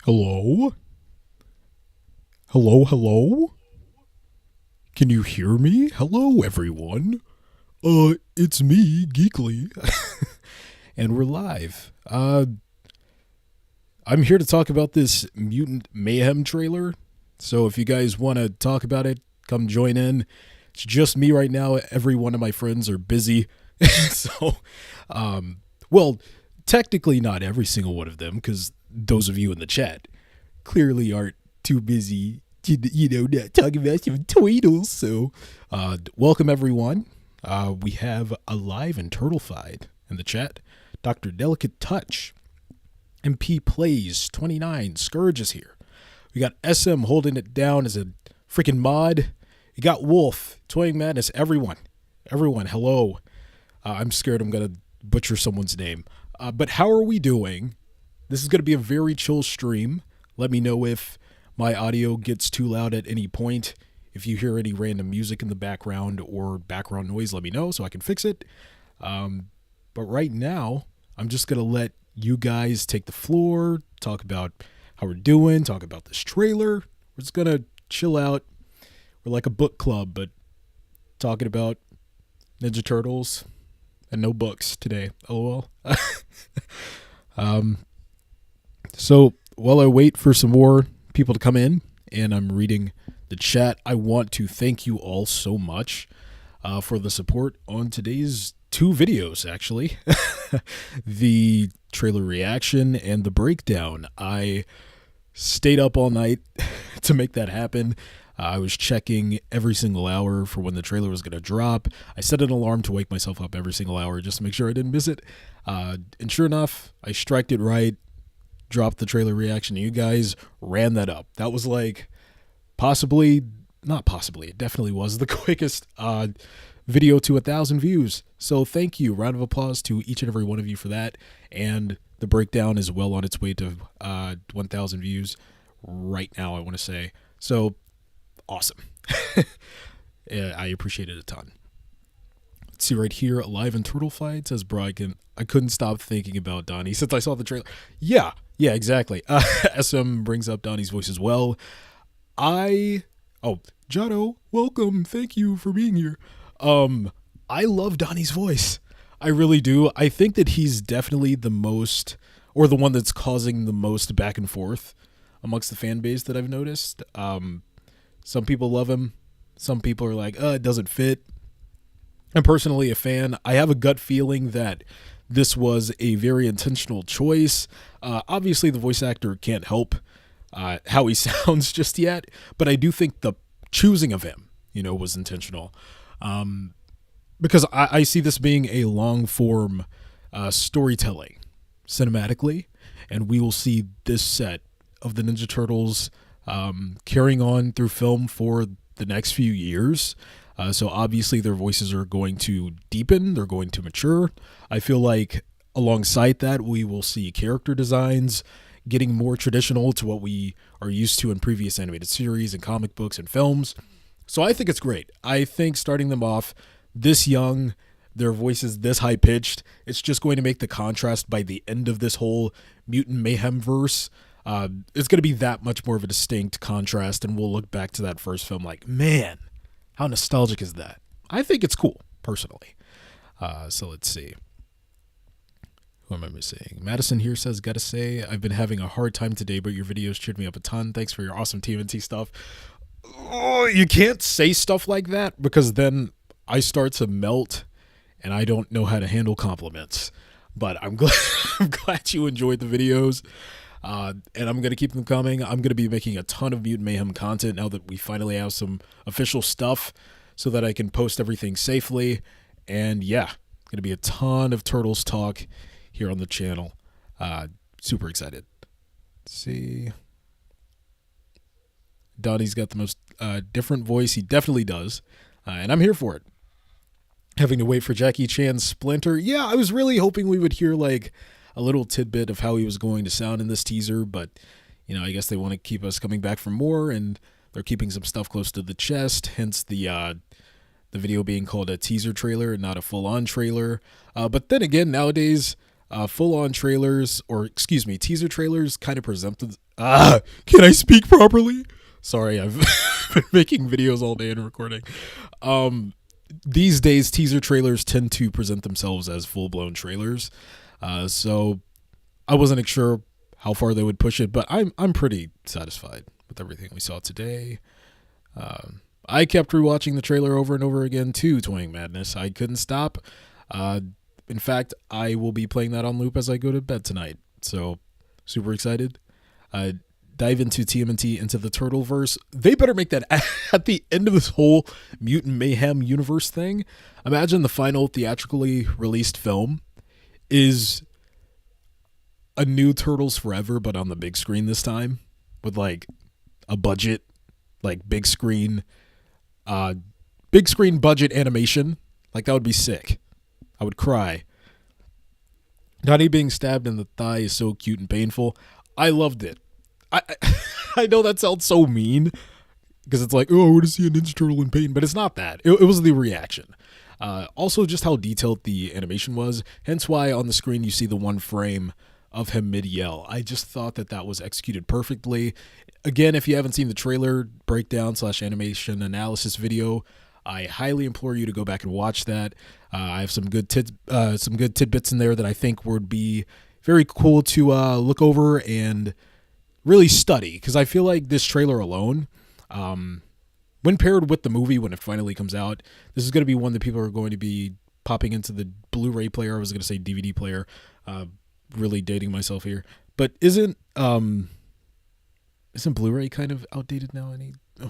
Hello? Hello, hello? Can you hear me? Hello, everyone. It's me, Geekily. And we're live. I'm here to talk about this Mutant Mayhem trailer. So if you guys want to talk about it, come join in. It's just me right now. Every one of my friends are busy. so, well, technically not every single one of them, because those of you in the chat clearly aren't too busy to, not talking about some tweedles. So, welcome everyone. We have Alive and Turtlefied in the chat. Dr. Delicate Touch. MP Plays 29. Scourge is here. We got SM holding it down as a freaking mod. You got Wolf, Toying Madness, everyone, hello. I'm scared I'm going to butcher someone's name. But how are we doing? This is going to be a very chill stream. Let me know if my audio gets too loud at any point. If you hear any random music in the background or background noise, let me know so I can fix it. But right now, I'm just going to let you guys take the floor, talk about how we're doing, talk about this trailer. We're just going to chill out. We're like a book club, but talking about Ninja Turtles and no books today. LOL. So while I wait for some more people to come in and I'm reading the chat, I want to thank you all so much for the support on today's two videos, actually. The trailer reaction and the breakdown. I stayed up all night to make that happen. I was checking every single hour for when the trailer was going to drop. I set an alarm to wake myself up every single hour just to make sure I didn't miss it. And sure enough, I striked it right, dropped the trailer reaction, and you guys ran that up. That was like it definitely was the quickest video to 1,000 views. So thank you. Round of applause to each and every one of you for that. And the breakdown is well on its way to 1,000 views right now, I want to say. So awesome. Yeah, I appreciate it a ton. Let's see right here. Alive and Turtlefied says, bro, I couldn't stop thinking about Donnie since I saw the trailer. Yeah, exactly. SM brings up Donnie's voice as well. Jono, welcome. Thank you for being here. I love Donnie's voice. I really do. I think that he's definitely the most, or the one that's causing the most back and forth amongst the fan base that I've noticed. Some people love him. Some people are like, it doesn't fit. I'm personally a fan. I have a gut feeling that this was a very intentional choice. Obviously, the voice actor can't help how he sounds just yet, but I do think the choosing of him, was intentional. Because I see this being a long-form storytelling cinematically, and we will see this set of the Ninja Turtles carrying on through film for the next few years. So obviously their voices are going to deepen, they're going to mature. I feel like alongside that, we will see character designs getting more traditional to what we are used to in previous animated series and comic books and films. So I think it's great. I think starting them off this young, their voices this high-pitched, it's just going to make the contrast by the end of this whole Mutant Mayhem verse. It's going to be that much more of a distinct contrast, and we'll look back to that first film like, man, how nostalgic is that? I think it's cool, personally. So let's see. Who am I missing? Madison here says, gotta say, I've been having a hard time today, but your videos cheered me up a ton. Thanks for your awesome TMNT stuff. Oh, you can't say stuff like that because then I start to melt and I don't know how to handle compliments. But I'm glad you enjoyed the videos. And I'm going to keep them coming. I'm going to be making a ton of Mutant Mayhem content now that we finally have some official stuff so that I can post everything safely. And yeah, going to be a ton of Turtles talk here on the channel. Super excited. Let's see. Donnie's got the most different voice. He definitely does. And I'm here for it. Having to wait for Jackie Chan's Splinter. Yeah, I was really hoping we would hear like a little tidbit of how he was going to sound in this teaser, but I guess they want to keep us coming back for more, and they're keeping some stuff close to the chest, hence the video being called a teaser trailer and not a full-on trailer. But then again, nowadays, full-on trailers, or excuse me, teaser trailers kind of presented. Can I speak properly? Sorry, I've been making videos all day and recording. These days, teaser trailers tend to present themselves as full-blown trailers. So I wasn't sure how far they would push it, but I'm pretty satisfied with everything we saw today. I kept rewatching the trailer over and over again to Toying Madness. I couldn't stop. In fact, I will be playing that on loop as I go to bed tonight. So, super excited. Dive into TMNT, into the Turtleverse. They better make that at the end of this whole Mutant Mayhem universe thing. Imagine the final theatrically released film is a new Turtles Forever, but on the big screen this time, with like a budget, like big screen budget animation. Like, that would be sick. I would cry. Donnie being stabbed in the thigh is so cute and painful. I loved it. I know that sounds so mean, because it's like, oh, I want to see a Ninja Turtle in pain, but it's not that. It was the reaction. Also, just how detailed the animation was, hence why on the screen you see the one frame of him mid-yell. I just thought that was executed perfectly. Again, if you haven't seen the trailer breakdown / animation analysis video, I highly implore you to go back and watch that. I have some good tidbits in there that I think would be very cool to look over and really study, because I feel like this trailer alone, when paired with the movie when it finally comes out, this is going to be one that people are going to be popping into the Blu-ray player. I was going to say DVD player. Really dating myself here, but isn't Blu-ray kind of outdated now?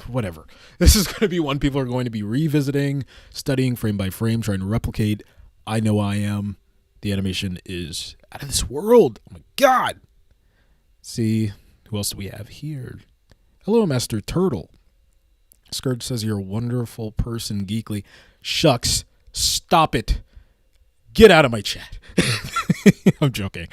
Whatever. This is going to be one people are going to be revisiting, studying frame by frame, trying to replicate. I know I am. The animation is out of this world. Oh my god. See, who else do we have here? Hello, Master Turtle. Scourge says you're a wonderful person, Geekily. Shucks. Stop it. Get out of my chat. I'm joking.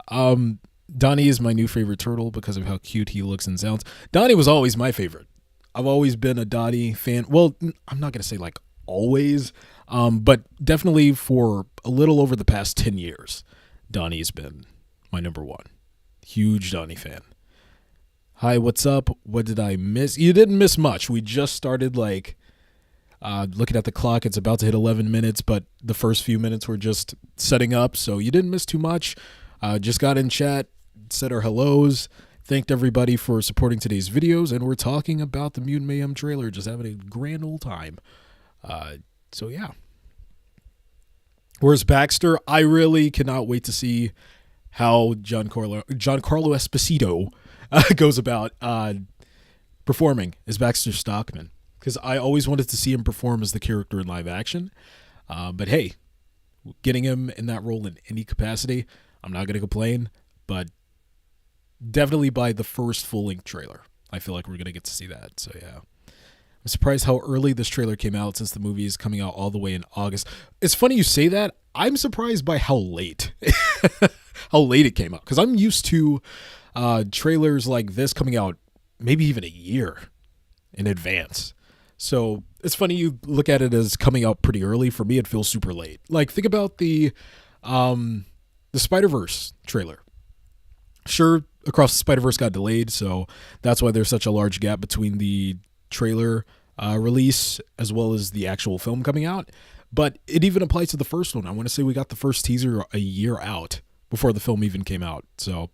Donnie is my new favorite turtle because of how cute he looks and sounds. Donnie was alwa's my favorite. I've always been a Donnie fan. Well, I'm not going to say like always, but definitely for a little over the past 10 years, Donnie's been my number one. Huge Donnie fan. Hi, what's up? What did I miss? You didn't miss much. We just started looking at the clock. It's about to hit 11 minutes, but the first few minutes were just setting up, so you didn't miss too much. Just got in chat, said our hellos, thanked everybody for supporting today's videos, and we're talking about the Mutant Mayhem trailer, just having a grand old time. So yeah. Where's Baxter? I really cannot wait to see how Giancarlo Esposito goes about performing as Baxter Stockman, because I always wanted to see him perform as the character in live action. But hey, getting him in that role in any capacity, I'm not going to complain, but definitely by the first full-length trailer, I feel like we're going to get to see that. So yeah. I'm surprised how early this trailer came out, since the movie is coming out all the way in August. It's funny you say that. I'm surprised by how late it came out, because I'm used to trailers like this coming out maybe even a year in advance. So it's funny you look at it as coming out pretty early. For me, it feels super late. Like, think about the Spider-Verse trailer. Sure, Across the Spider-Verse got delayed, so that's why there's such a large gap between the trailer release as well as the actual film coming out. But it even applies to the first one. I want to say we got the first teaser a year out before the film even came out. So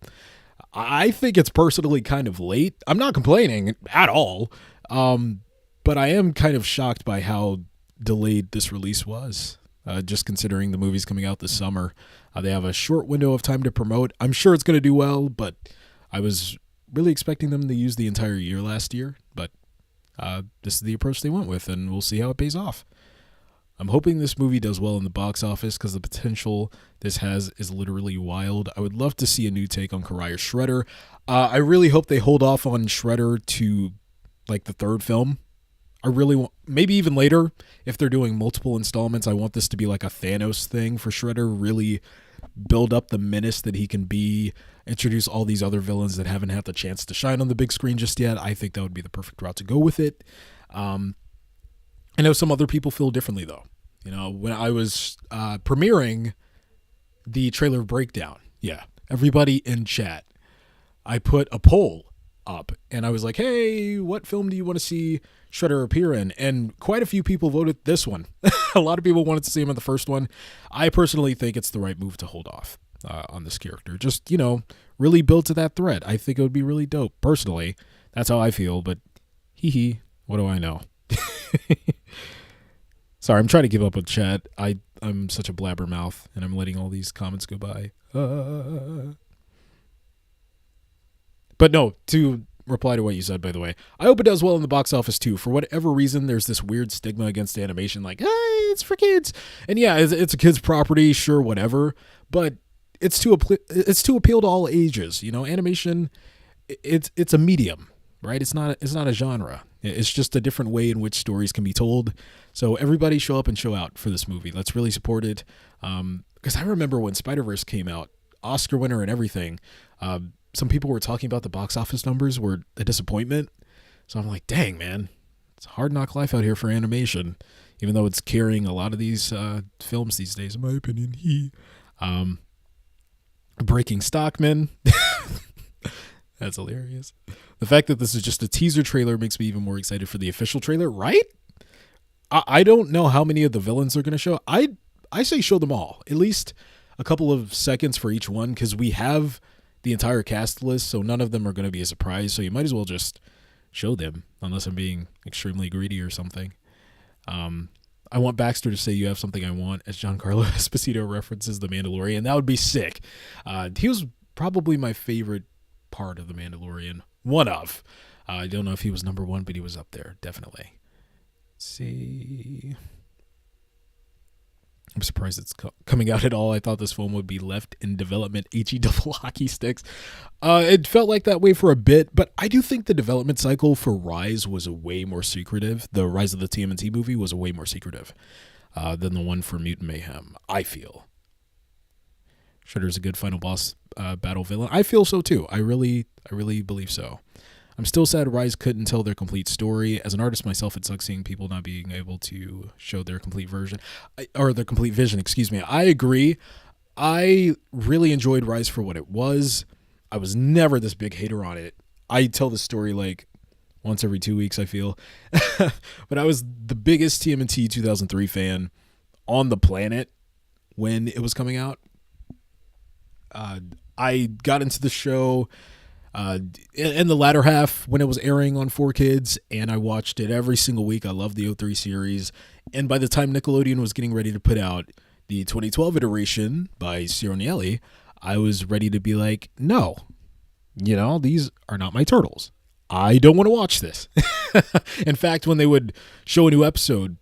I think it's personally kind of late. I'm not complaining at all. But I am kind of shocked by how delayed this release was, just considering the movie's coming out this summer. They have a short window of time to promote. I'm sure it's going to do well, but I was really expecting them to use the entire year last year. But this is the approach they went with, and we'll see how it pays off. I'm hoping this movie does well in the box office, because the potential this has is literally wild. I would love to see a new take on Karai or Shredder. I really hope they hold off on Shredder to like the third film. I really want, maybe even later, if they're doing multiple installments, I want this to be like a Thanos thing for Shredder, really build up the menace that he can be, introduce all these other villains that haven't had the chance to shine on the big screen just yet. I think that would be the perfect route to go with it. I know some other people feel differently, though. You know, when I was premiering the trailer breakdown. Yeah. Everybody in chat. I put a poll up and I was like, hey, what film do you want to see Shredder appear in? And quite a few people voted this one. A lot of people wanted to see him in the first one. I personally think it's the right move to hold off on this character. Just, really build to that threat. I think it would be really dope. Personally, that's how I feel, but what do I know? Sorry, I'm trying to give up with chat. I'm such a blabbermouth, and I'm letting all these comments go by. But no, to reply to what you said, by the way, I hope it does well in the box office too. For whatever reason, there's this weird stigma against animation, like, hey, it's for kids. And yeah, it's a kid's property, sure, whatever. But it's to appeal to all ages. Animation, it's a medium, right? It's not a genre. It's just a different way in which stories can be told. So everybody show up and show out for this movie. Let's really support it. Because I remember when Spider-Verse came out, Oscar winner and everything, some people were talking about the box office numbers were a disappointment. So I'm like, dang, man, it's a hard knock life out here for animation, even though it's carrying a lot of these films these days, in my opinion. Breaking Stockman. That's hilarious. The fact that this is just a teaser trailer makes me even more excited for the official trailer, right? I don't know how many of the villains are going to show. I say show them all, at least a couple of seconds for each one, because we have the entire cast list, so none of them are going to be a surprise, so you might as well just show them, unless I'm being extremely greedy or something. I want Baxter to say "You Have Something I Want" as Giancarlo Esposito references The Mandalorian. That would be sick. He was probably my favorite part of The Mandalorian. One of. I don't know if he was number one, but he was up there, definitely. Let's see. I'm surprised it's coming out at all. I thought this film would be left in development. HE double hockey sticks. It felt like that way for a bit, but I do think the development cycle for Rise was way more secretive. The Rise of the TMNT movie was way more secretive than the one for Mutant Mayhem, I feel. Shredder's a good final boss battle villain. I feel so too. I really believe so. I'm still sad Rise couldn't tell their complete story. As an artist myself, it sucks seeing people not being able to show their complete version, or their complete vision, excuse me. I agree. I really enjoyed Rise for what it was. I was never this big hater on it. I tell the story like once every 2 weeks, I feel. But I was the biggest TMNT 2003 fan on the planet when it was coming out. I got into the show in the latter half when it was airing on 4Kids, and I watched it every single week. I loved the 03 series. And by the time Nickelodeon was getting ready to put out the 2012 iteration by Ciro Nieli, I was ready to be like, no, these are not my turtles. I don't want to watch this. In fact, when they would show a new episode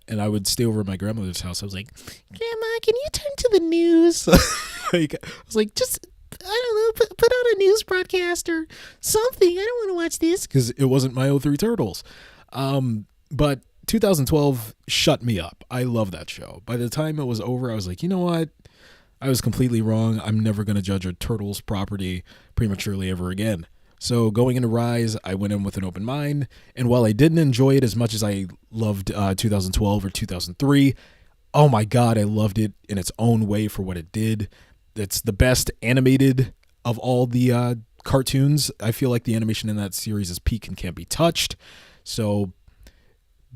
and I would stay over at my grandmother's house, I was like, Grandma, can you turn to the news? I was like, just, I don't know, put on a news broadcast or something. I don't want to watch this, because it wasn't my 03 Turtles. But 2012 shut me up. I love that show. By the time it was over, I was like, you know what? I was completely wrong. I'm never going to judge a Turtles property prematurely ever again. So going into Rise, I went in with an open mind. And while I didn't enjoy it as much as I loved 2012 or 2003, oh my God, I loved it in its own way for what it did. It's the best animated of all the cartoons. I feel like the animation in that series is peak and can't be touched. So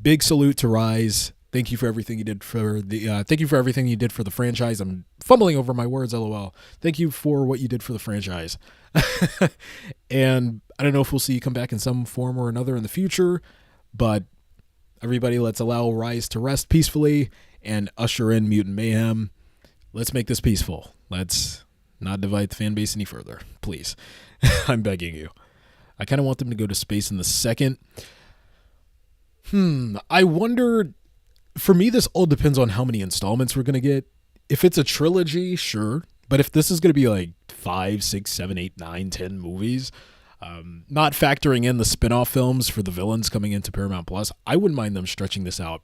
big salute to Rise. Thank you for everything you did for the franchise. I'm fumbling over my words, LOL. Thank you for what you did for the franchise. And I don't know if we'll see you come back in some form or another in the future, but everybody, let's allow Rise to rest peacefully and usher in Mutant Mayhem. Let's make this peaceful. Let's not divide the fan base any further, please. I'm begging you. I kind of want them to go to space in the second. I wonder, for me, this all depends on how many installments we're going to get. If it's a trilogy, sure. But if this is going to be like 5, 6, 7, 8, 9, 10 movies, not factoring in the spin-off films for the villains coming into Paramount Plus, I wouldn't mind them stretching this out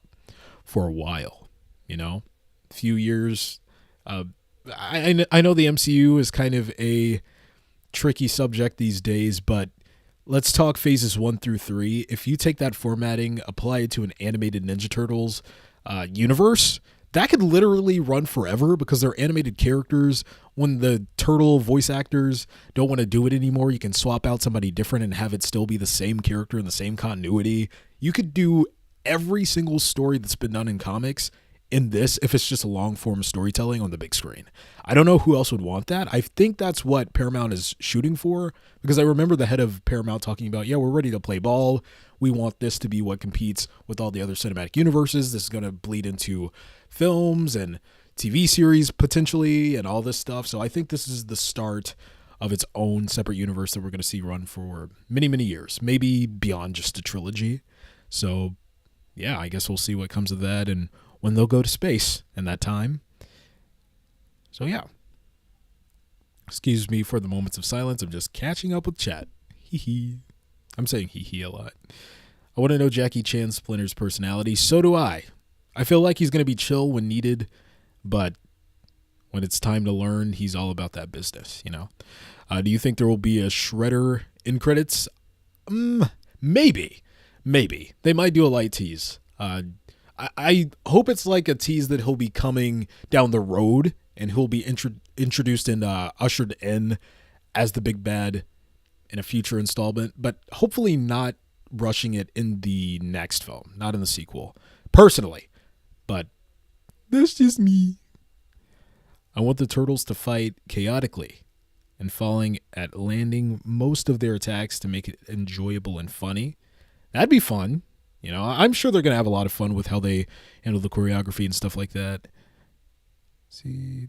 for a while, a few years. I know the MCU is kind of a tricky subject these days, but let's talk phases 1 through 3. If you take that formatting, apply it to an animated Ninja Turtles universe, that could literally run forever because they're animated characters. When the turtle voice actors don't want to do it anymore, you can swap out somebody different and have it still be the same character and the same continuity. You could do every single story that's been done in comics in this if it's just a long form storytelling on the big screen. I don't know who else would want that. I think that's what Paramount is shooting for, because I remember the head of Paramount talking about, yeah, we're ready to play ball. We want this to be what competes with all the other cinematic universes. This is going to bleed into films and TV series potentially and all this stuff. So I think this is the start of its own separate universe that we're going to see run for many, many years, maybe beyond just a trilogy. So yeah, I guess we'll see what comes of that and when they'll go to space in that time. So yeah. Excuse me for the moments of silence. I'm just catching up with chat. Hee hee. I'm saying hee hee a lot. I want to know Jackie Chan Splinter's personality. So do I. I feel like he's going to be chill when needed, but when it's time to learn, he's all about that business, you know? Do you think there will be a Shredder in credits? Maybe. They might do a light tease. I hope it's like a tease that he'll be coming down the road and he'll be introduced and ushered in as the big bad in a future installment, but hopefully not rushing it in the next film, not in the sequel, personally. But that's just me. I want the turtles to fight chaotically and falling at landing most of their attacks to make it enjoyable and funny. That'd be fun. You know, I'm sure they're going to have a lot of fun with how they handle the choreography and stuff like that. See,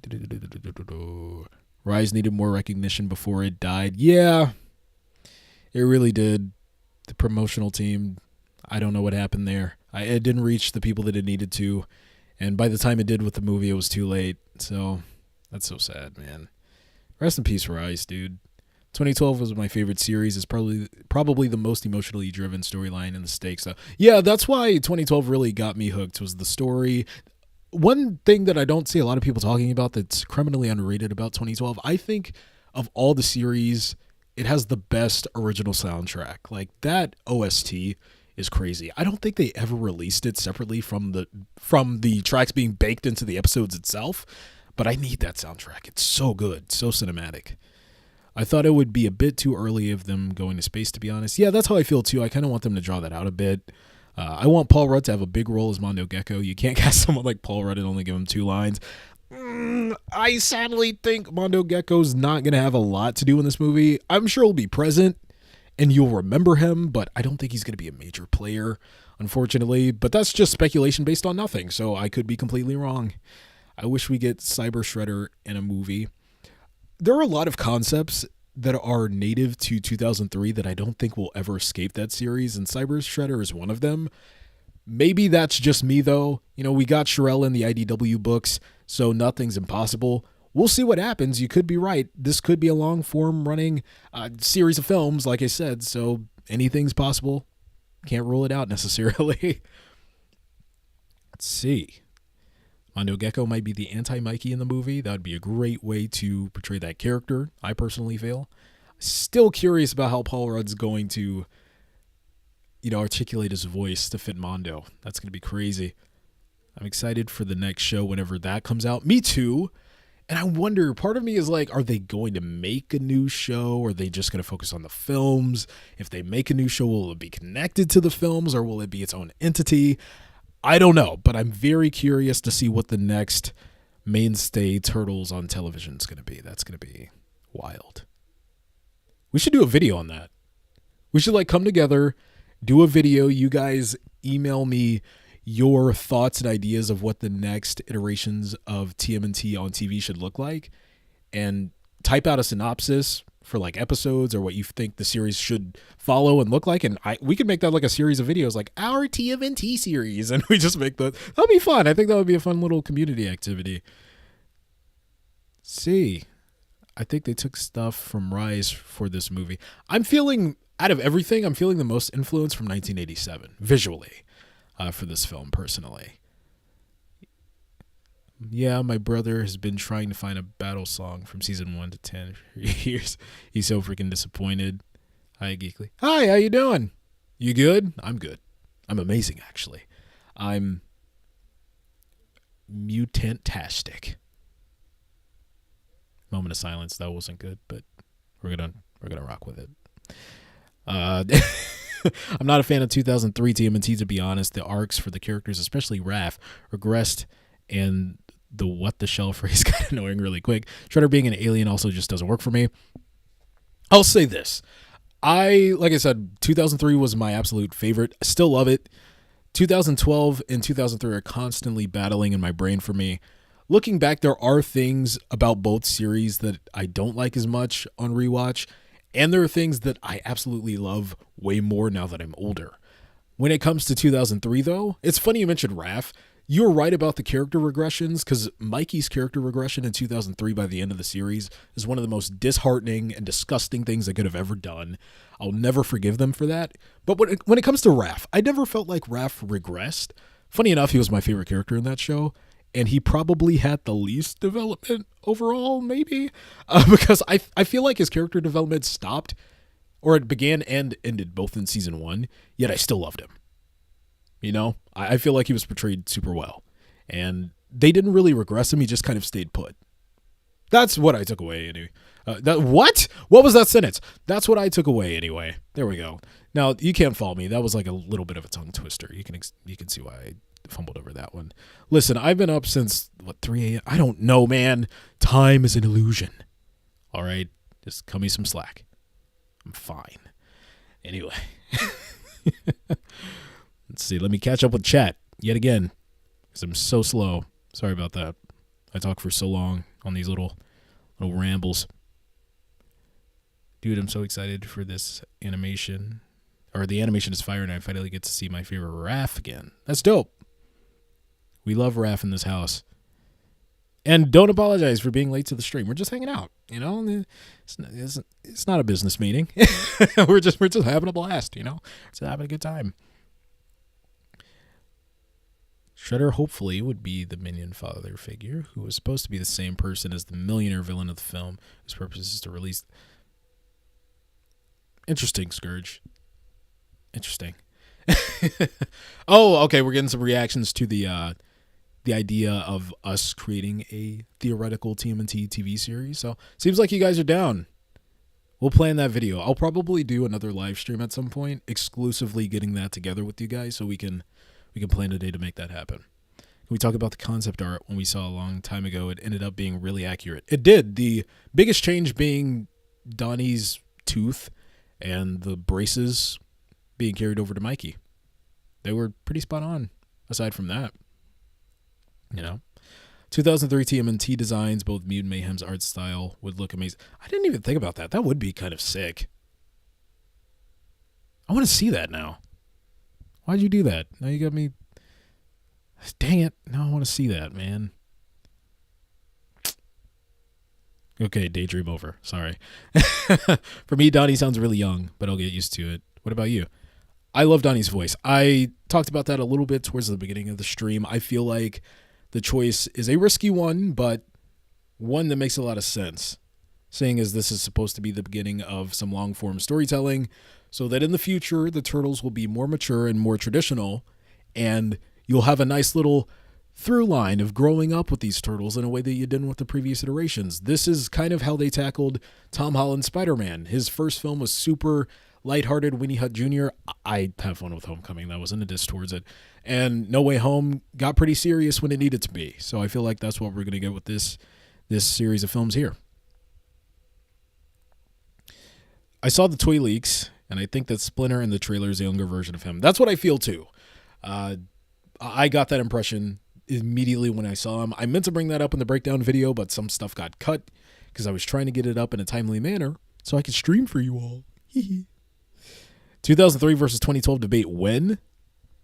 Rise needed more recognition before it died. Yeah, it really did. The promotional team, I don't know what happened there. It didn't reach the people that it needed to. And by the time it did with the movie, it was too late. So that's so sad, man. Rest in peace, Rise, dude. 2012 was my favorite series. It's probably the most emotionally driven storyline in the stakes. So, yeah, that's why 2012 really got me hooked, was the story. One thing that I don't see a lot of people talking about that's criminally underrated about 2012, I think of all the series, it has the best original soundtrack. Like, that OST is crazy. I don't think they ever released it separately from the tracks being baked into the episodes itself, but I need that soundtrack. It's so good, so cinematic. I thought it would be a bit too early of them going to space, to be honest. Yeah, that's how I feel too. I kind of want them to draw that out a bit. I want Paul Rudd to have a big role as Mondo Gecko. You can't cast someone like Paul Rudd and only give him 2 lines. I sadly think Mondo Gecko's not going to have a lot to do in this movie. I'm sure he'll be present and you'll remember him, but I don't think he's going to be a major player, unfortunately. But that's just speculation based on nothing, so I could be completely wrong. I wish we get Cyber Shredder in a movie. There are a lot of concepts that are native to 2003 that I don't think will ever escape that series, and Cyber Shredder is one of them. Maybe that's just me, though. You know, we got Shirelle in the IDW books, so nothing's impossible. We'll see what happens. You could be right. This could be a long-form running series of films, like I said, so anything's possible. Can't rule it out necessarily. Let's see. Mondo Gecko might be the anti-Mikey in the movie. That would be a great way to portray that character, I personally feel. Still curious about how Paul Rudd's going to, articulate his voice to fit Mondo. That's going to be crazy. I'm excited for the next show whenever that comes out. Me too. And I wonder, part of me is like, are they going to make a new show? Or are they just going to focus on the films? If they make a new show, will it be connected to the films or will it be its own entity? I don't know, but I'm very curious to see what the next mainstay Turtles on television is going to be. That's going to be wild. We should do a video on that. We should come together, do a video. You guys email me your thoughts and ideas of what the next iterations of TMNT on TV should look like, and type out a synopsis for episodes or what you think the series should follow and look like, and we could make that a series of videos, like our TMNT series, and we just make that. That'll be fun. I think that would be a fun little community activity. See, I think they took stuff from Rise for this movie. I'm feeling, out of everything, I'm feeling the most influence from 1987 visually for this film personally. Yeah, my brother has been trying to find a battle song from season 1 to 10 for years. He's so freaking disappointed. Hi, Geekily. Hi, how you doing? You good? I'm good. I'm amazing, actually. I'm mutantastic. Moment of silence. That wasn't good, but we're gonna rock with it. I'm not a fan of 2003 TMNT, to be honest. The arcs for the characters, especially Raph, regressed, and the what the shell phrase got annoying really quick. Shredder being an alien also just doesn't work for me. I'll say this. Like I said, 2003 was my absolute favorite. I still love it. 2012 and 2003 are constantly battling in my brain for me. Looking back, there are things about both series that I don't like as much on rewatch, and there are things that I absolutely love way more now that I'm older. When it comes to 2003, though, it's funny you mentioned Raph. You were right about the character regressions, because Mikey's character regression in 2003 by the end of the series is one of the most disheartening and disgusting things they could have ever done. I'll never forgive them for that. But when it comes to Raph, I never felt like Raph regressed. Funny enough, he was my favorite character in that show, and he probably had the least development overall, maybe, because I feel like his character development stopped, or it began and ended both in season 1, yet I still loved him. You know, I feel like he was portrayed super well, and they didn't really regress him. He just kind of stayed put. That's what I took away anyway. What was that sentence? That's what I took away anyway. There we go. Now you can't follow me. That was like a little bit of a tongue twister. You can see why I fumbled over that one. Listen, I've been up since 3 a.m. I don't know, man. Time is an illusion. All right, just cut me some slack. I'm fine. Anyway. Let's see. Let me catch up with chat yet again, because I'm so slow. Sorry about that. I talk for so long on these little rambles. Dude, I'm so excited for this animation. Or the animation is fire, and I finally get to see my favorite Raph again. That's dope. We love Raph in this house. And don't apologize for being late to the stream. We're just hanging out, you know. It's not a business meeting. we're just having a blast, you know. Just having a good time. Shredder hopefully would be the minion father figure, who was supposed to be the same person as the millionaire villain of the film, whose purpose is to release. Interesting, Scourge. Interesting. Oh, okay. We're getting some reactions to the idea of us creating a theoretical TMNT TV series. So seems like you guys are down. We'll plan that video. I'll probably do another live stream at some point, exclusively getting that together with you guys, so we can plan a day to make that happen. Can we talk about the concept art when we saw a long time ago? It ended up being really accurate. It did. The biggest change being Donnie's tooth and the braces being carried over to Mikey. They were pretty spot on, aside from that. You know? 2003 TMNT designs, both Mutant Mayhem's art style would look amazing. I didn't even think about that. That would be kind of sick. I want to see that now. Why'd you do that? Now you got me. Dang it. Now I want to see that, man. Okay, daydream over. Sorry. For me, Donnie sounds really young, but I'll get used to it. What about you? I love Donnie's voice. I talked about that a little bit towards the beginning of the stream. I feel like the choice is a risky one, but one that makes a lot of sense. Seeing as this is supposed to be the beginning of some long-form storytelling, so that in the future, the Turtles will be more mature and more traditional, and you'll have a nice little through line of growing up with these Turtles in a way that you didn't with the previous iterations. This is kind of how they tackled Tom Holland's Spider-Man. His first film was super lighthearted, Winnie Hut Jr. I have fun with Homecoming. That wasn't a diss towards it. And No Way Home got pretty serious when it needed to be. So I feel like that's what we're going to get with this series of films here. I saw the toy leaks, and I think that Splinter in the trailer is a younger version of him. That's what I feel too. I got that impression immediately when I saw him. I meant to bring that up in the breakdown video, but some stuff got cut because I was trying to get it up in a timely manner so I could stream for you all. 2003 versus 2012 debate when?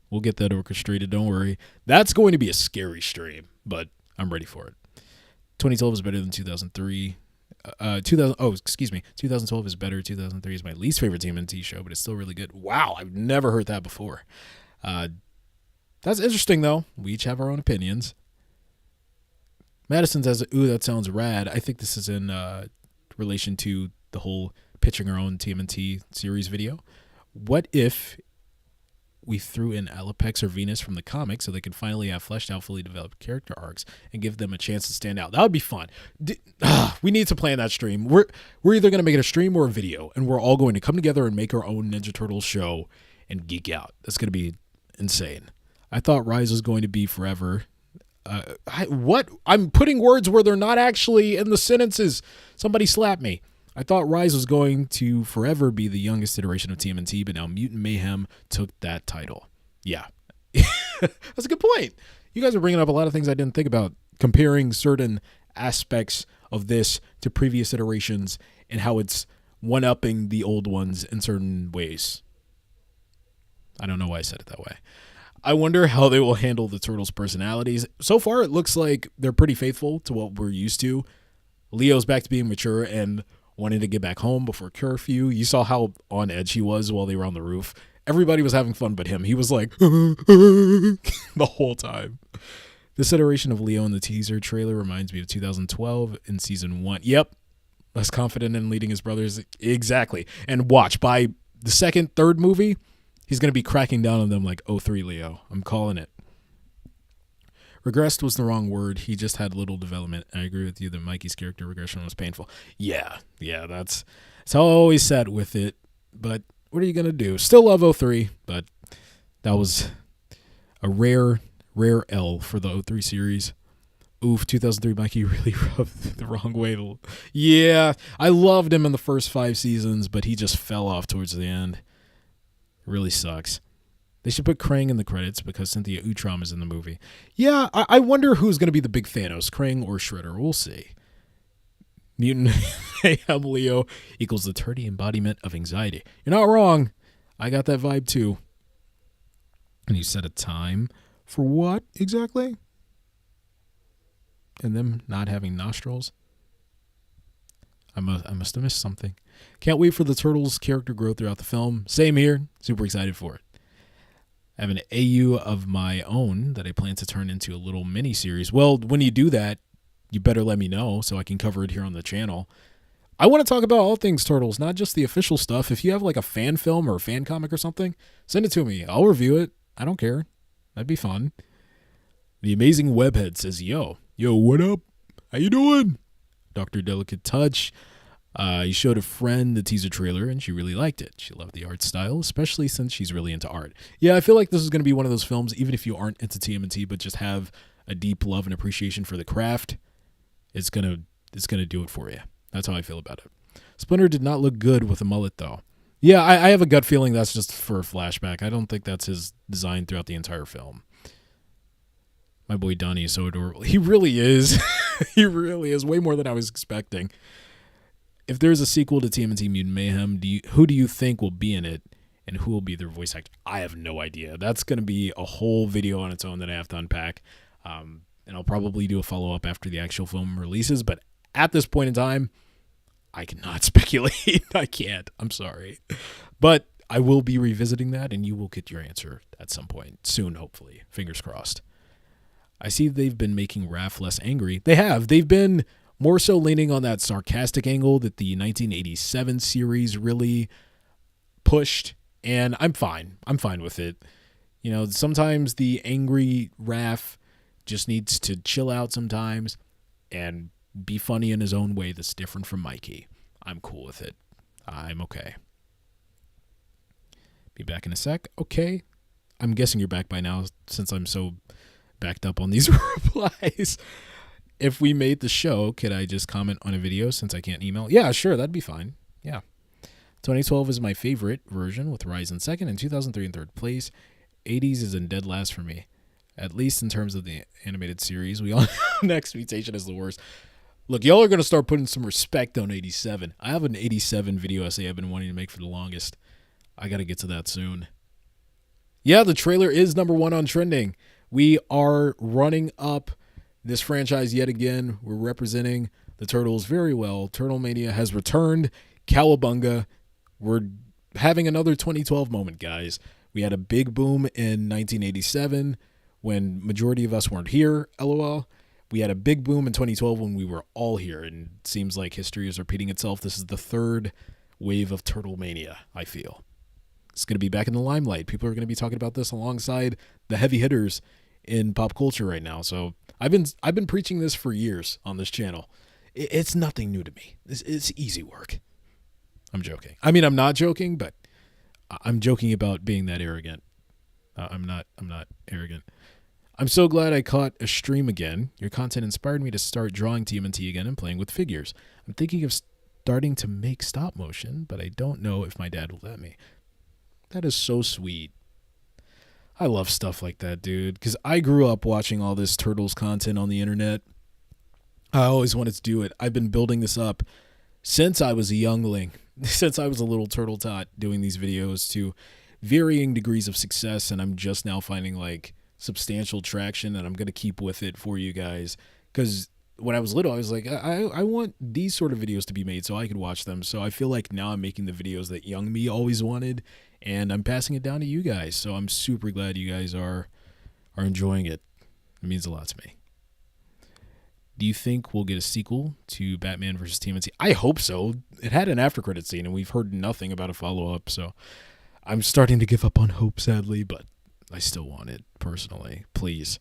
We'll get that orchestrated, don't worry. That's going to be a scary stream, but I'm ready for it. 2012 is better than 2003. 2012 is better. 2003 is my least favorite TMNT show, but it's still really good. Wow, I've never heard that before. That's interesting, though. We each have our own opinions. Madison says, ooh, that sounds rad. I think this is in relation to the whole pitching our own TMNT series video. What if we threw in Alopex or Venus from the comics so they could finally have fleshed out, fully developed character arcs and give them a chance to stand out. That would be fun. We need to plan that stream. We're either going to make it a stream or a video, and we're all going to come together and make our own Ninja Turtles show and geek out. That's going to be insane. I thought Rise was going to be forever. What? I'm putting words where they're not actually in the sentences. Somebody slap me. I thought Rise was going to forever be the youngest iteration of TMNT, but now Mutant Mayhem took that title. Yeah. That's a good point. You guys are bringing up a lot of things I didn't think about, comparing certain aspects of this to previous iterations and how it's one-upping the old ones in certain ways. I don't know why I said it that way. I wonder how they will handle the Turtles' personalities. So far, it looks like they're pretty faithful to what we're used to. Leo's back to being mature and wanting to get back home before curfew. You saw how on edge he was while they were on the roof. Everybody was having fun but him. He was like, the whole time. This iteration of Leo in the teaser trailer reminds me of 2012 in season 1. Yep. Less confident in leading his brothers. Exactly. And watch, by the second, third movie, he's going to be cracking down on them like 03 Leo. I'm calling it. Regressed was the wrong word. He just had little development. And I agree with you that Mikey's character regression was painful. Yeah, that's how I always said with it. But what are you going to do? Still love 03, but that was a rare L for the 03 series. Oof, 2003 Mikey really rubbed the wrong way. Yeah, I loved him in the first 5 seasons, but he just fell off towards the end. It really sucks. They should put Krang in the credits because Cynthia Utrom is in the movie. Yeah, I wonder who's going to be the big Thanos, Krang or Shredder. We'll see. Mutant Mayhem Leo equals the turdy embodiment of anxiety. You're not wrong. I got that vibe too. And you set a time for what exactly? And them not having nostrils? I must have missed something. Can't wait for the Turtles' character growth throughout the film. Same here. Super excited for it. I have an AU of my own that I plan to turn into a little mini-series. Well, when you do that, you better let me know so I can cover it here on the channel. I want to talk about all things Turtles, not just the official stuff. If you have like a fan film or a fan comic or something, send it to me. I'll review it. I don't care. That'd be fun. The Amazing Webhead says, Yo, what up? How you doing? Dr. Delicate Touch. You showed a friend the teaser trailer, and she really liked it. She loved the art style, especially since she's really into art. Yeah, I feel like this is going to be one of those films, even if you aren't into TMNT, but just have a deep love and appreciation for the craft, it's gonna do it for you. That's how I feel about it. Splinter did not look good with a mullet, though. Yeah, I have a gut feeling that's just for a flashback. I don't think that's his design throughout the entire film. My boy Donnie is so adorable. He really is. He really is. Way more than I was expecting. If there's a sequel to TMNT Mutant Mayhem, who do you think will be in it, and who will be their voice actor? I have no idea. That's going to be a whole video on its own that I have to unpack, and I'll probably do a follow-up after the actual film releases, but at this point in time, I cannot speculate. I can't. I'm sorry. But I will be revisiting that, and you will get your answer at some point soon, hopefully. Fingers crossed. I see they've been making Raph less angry. They have. They've been more so leaning on that sarcastic angle that the 1987 series really pushed, and I'm fine. I'm fine with it. You know, sometimes the angry Raph just needs to chill out sometimes and be funny in his own way that's different from Mikey. I'm cool with it. I'm okay. Be back in a sec. Okay. I'm guessing you're back by now since I'm so backed up on these replies. If we made the show, could I just comment on a video since I can't email? Yeah, sure. That'd be fine. Yeah. 2012 is my favorite version with Rise in second and 2003 in third place. 80s is in dead last for me, at least in terms of the animated series. We all know Next Mutation is the worst. Look, y'all are going to start putting some respect on 87. I have an 87 video essay I've been wanting to make for the longest. I got to get to that soon. Yeah, the trailer is number 1 on trending. We are running up this franchise yet again. We're representing the Turtles very well. Turtle Mania has returned. Cowabunga. We're having another 2012 moment, guys. We had a big boom in 1987 when majority of us weren't here, LOL. We had a big boom in 2012 when we were all here, and it seems like history is repeating itself. This is the third wave of Turtle Mania, I feel. It's going to be back in the limelight. People are going to be talking about this alongside the heavy hitters in pop culture right now. So I've been preaching this for years on this channel. It's nothing new to me. It's easy work. I'm joking. I mean, I'm not joking, but I'm joking about being that arrogant. I'm not arrogant. I'm so glad I caught a stream again. Your content inspired me to start drawing TMNT again and playing with figures. I'm thinking of starting to make stop motion, but I don't know if my dad will let me. That is so sweet. I love stuff like that, dude, because I grew up watching all this Turtles content on the internet. I always wanted to do it. I've been building this up since I was a youngling, since I was a little turtle tot, doing these videos to varying degrees of success, and I'm just now finding like substantial traction, and I'm going to keep with it for you guys, because when I was little, I was like, I want these sort of videos to be made so I could watch them. So I feel like now I'm making the videos that young me always wanted, and I'm passing it down to you guys. So I'm super glad you guys are enjoying it. It means a lot to me. Do you think we'll get a sequel to Batman vs. TMNT? I hope so. It had an after credit scene, and we've heard nothing about a follow-up, so I'm starting to give up on hope, sadly, but I still want it, personally. Please.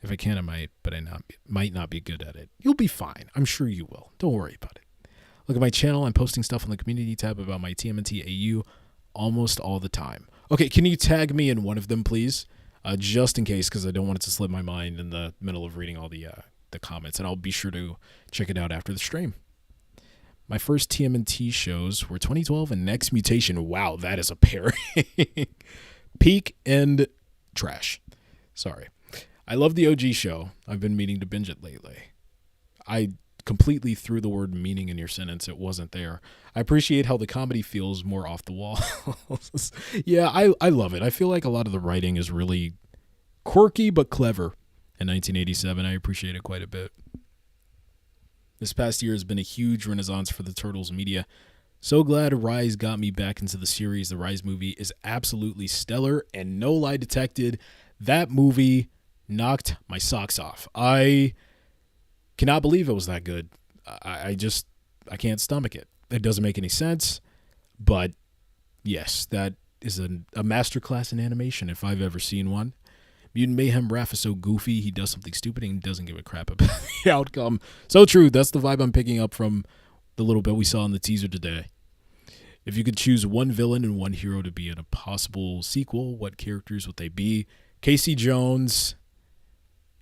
If I can, I might, but I might not be good at it. You'll be fine. I'm sure you will. Don't worry about it. Look at my channel. I'm posting stuff on the community tab about my TMNT AU almost all the time. Okay, can you tag me in one of them, please? Just in case, because I don't want it to slip my mind in the middle of reading all the comments, and I'll be sure to check it out after the stream. My first TMNT shows were 2012 and Next Mutation. Wow, that is a pairing. Peak and trash. Sorry. I love the OG show. I've been meaning to binge it lately. I completely threw the word meaning in your sentence. It wasn't there. I appreciate how the comedy feels more off the wall. Yeah, I love it. I feel like a lot of the writing is really quirky but clever. In 1987, I appreciate it quite a bit. This past year has been a huge renaissance for the Turtles media. So glad Rise got me back into the series. The Rise movie is absolutely stellar, and no lie detected, that movie knocked my socks off. I cannot believe it was that good. I can't stomach it. It doesn't make any sense, but yes, that is a masterclass in animation if I've ever seen one. Mutant Mayhem Raph is so goofy, he does something stupid and doesn't give a crap about the outcome. So true. That's the vibe I'm picking up from the little bit we saw in the teaser today. If you could choose one villain and one hero to be in a possible sequel, what characters would they be? Casey Jones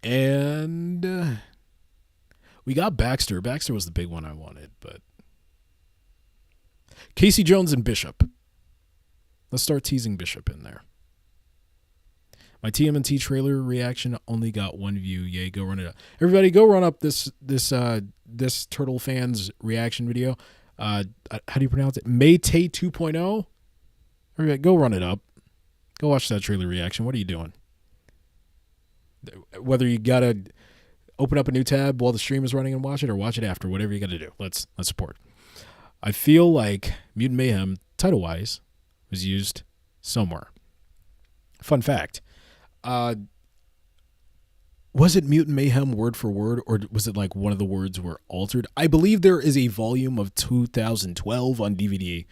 and we got Baxter. Baxter was the big one I wanted, but Casey Jones and Bishop. Let's start teasing Bishop in there. My TMNT trailer reaction only got one view. Yay, go run it up. Everybody go run up this Turtle fans reaction video. How do you pronounce it? Maytay 2.0? Everybody go run it up. Go watch that trailer reaction. What are you doing? Whether you got to open up a new tab while the stream is running and watch it, or watch it after, whatever you got to do. Let's support. I feel like Mutant Mayhem, title-wise, was used somewhere. Fun fact. Was it Mutant Mayhem word for word, or was it like one of the words were altered? I believe there is a volume of 2012 on DVD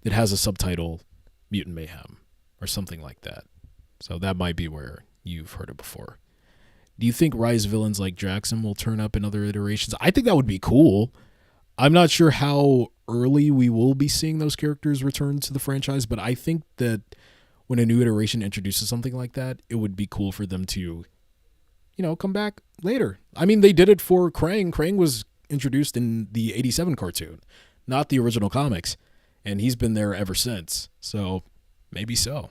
that has a subtitle Mutant Mayhem or something like that. So that might be where you've heard it before. Do you think Rise villains like Jackson will turn up in other iterations? I think that would be cool. I'm not sure how early we will be seeing those characters return to the franchise, but I think that when a new iteration introduces something like that, it would be cool for them to, come back later. I mean, they did it for Krang. Krang was introduced in the 87 cartoon, not the original comics, and he's been there ever since. So maybe so.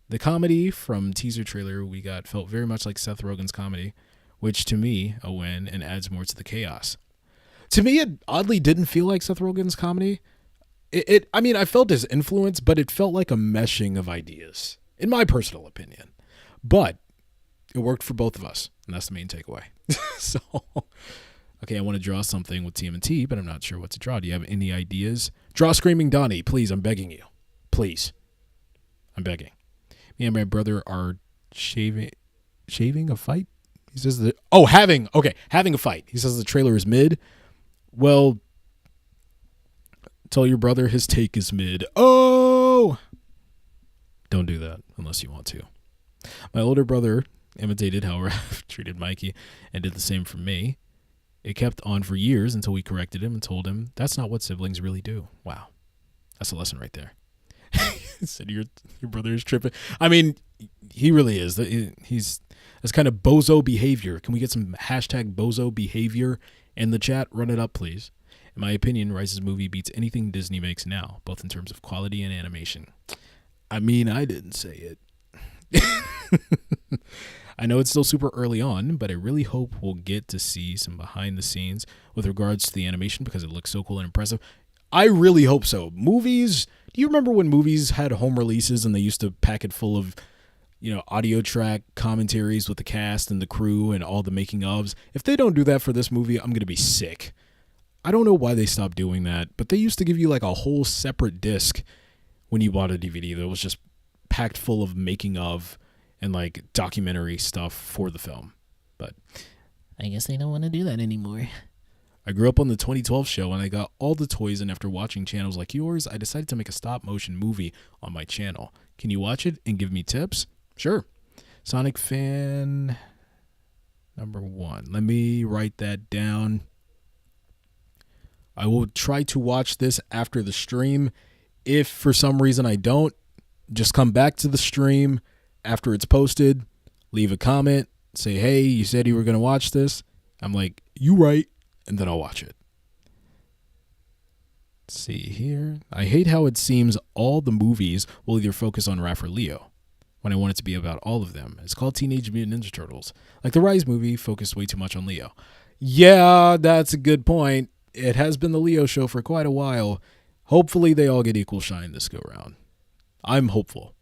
The comedy from teaser trailer we got felt very much like Seth Rogen's comedy, which to me, a win and adds more to the chaos. To me, it oddly didn't feel like Seth Rogen's comedy. I felt his influence, but it felt like a meshing of ideas, in my personal opinion. But it worked for both of us, and that's the main takeaway. So, okay, I want to draw something with TMNT, but I'm not sure what to draw. Do you have any ideas? Draw Screaming Donnie, please. I'm begging you. Please. I'm begging. Me and my brother are shaving a fight? He says having a fight. He says the trailer is mid. Well, Tell your brother his take is mid. Oh! Don't do that unless you want to. My older brother imitated how Raph treated Mikey and did the same for me. It kept on for years until we corrected him and told him that's not what siblings really do. Wow. That's a lesson right there. Said your brother is tripping. I mean, he really is. That's kind of bozo behavior. Can we get some hashtag bozo behavior in the chat? Run it up, please. In my opinion, Rise's movie beats anything Disney makes now, both in terms of quality and animation. I mean, I didn't say it. I know it's still super early on, but I really hope we'll get to see some behind the scenes with regards to the animation because it looks so cool and impressive. I really hope so. Movies, do you remember when movies had home releases and they used to pack it full of, audio track commentaries with the cast and the crew and all the making ofs? If they don't do that for this movie, I'm going to be sick. I don't know why they stopped doing that, but they used to give you like a whole separate disc when you bought a DVD that was just packed full of making of and like documentary stuff for the film. But I guess they don't want to do that anymore. I grew up on the 2012 show and I got all the toys, and after watching channels like yours, I decided to make a stop motion movie on my channel. Can you watch it and give me tips? Sure. Sonic fan number 1. Let me write that down. I will try to watch this after the stream. If for some reason I don't, just come back to the stream after it's posted, leave a comment, say, hey, you said you were going to watch this. I'm like, you right. And then I'll watch it. Let's see here. I hate how it seems all the movies will either focus on Raph or Leo when I want it to be about all of them. It's called Teenage Mutant Ninja Turtles. Like the Rise movie focused way too much on Leo. Yeah, that's a good point. It has been the Leo show for quite a while. Hopefully they all get equal shine this go round. I'm hopeful.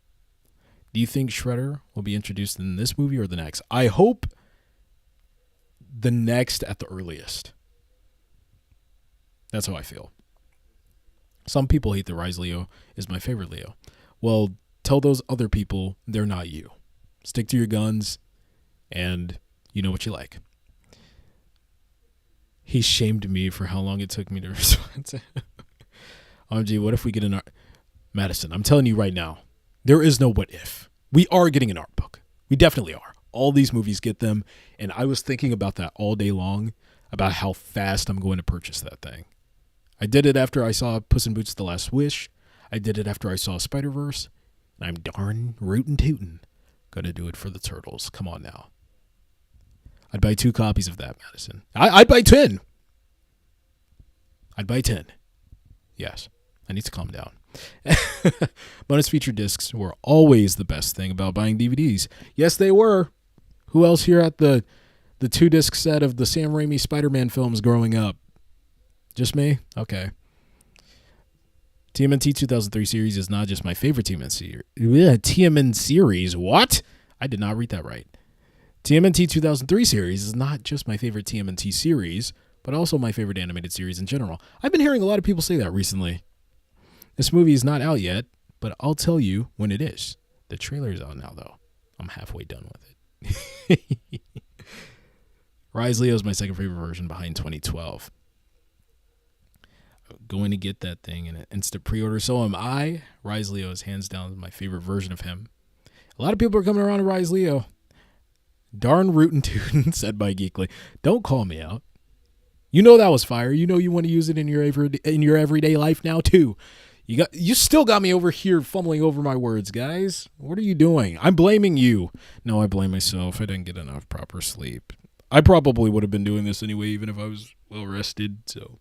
Do you think Shredder will be introduced in this movie or the next? I hope the next at the earliest. That's how I feel. Some people hate the Rise Leo is my favorite Leo. Well, tell those other people they're not you. Stick to your guns, and you know what you like. He shamed me for how long it took me to respond to him. OMG, what if we get an art? Madison, I'm telling you right now, there is no what if. We are getting an art book. We definitely are. All these movies get them, and I was thinking about that all day long, about how fast I'm going to purchase that thing. I did it after I saw Puss in Boots: The Last Wish. I did it after I saw Spider-Verse. And I'm darn rootin' tootin' gonna do it for the Turtles. Come on now. I'd buy 2 copies of that, Madison. I'd buy 10. I'd buy 10. Yes. I need to calm down. Bonus feature discs were always the best thing about buying DVDs. Yes, they were. Who else here at the 2-disc set of the Sam Raimi Spider-Man films growing up? Just me? Okay. TMNT 2003 series is not just my favorite TMN series. What? I did not read that right. TMNT 2003 series is not just my favorite TMNT series, but also my favorite animated series in general. I've been hearing a lot of people say that recently. This movie is not out yet, but I'll tell you when it is. The trailer is out now, though. I'm halfway done with it. Rise Leo is my second favorite version behind 2012. I'm going to get that thing in an instant pre-order. So am I. Rise Leo is hands down my favorite version of him. A lot of people are coming around to Rise Leo. Darn rootin' tootin', said by Geekily. Don't call me out. You know that was fire. You know you want to use it in your everyday life now too. You still got me over here fumbling over my words, guys. What are you doing? I'm blaming you. No, I blame myself. I didn't get enough proper sleep. I probably would have been doing this anyway, even if I was well rested. So,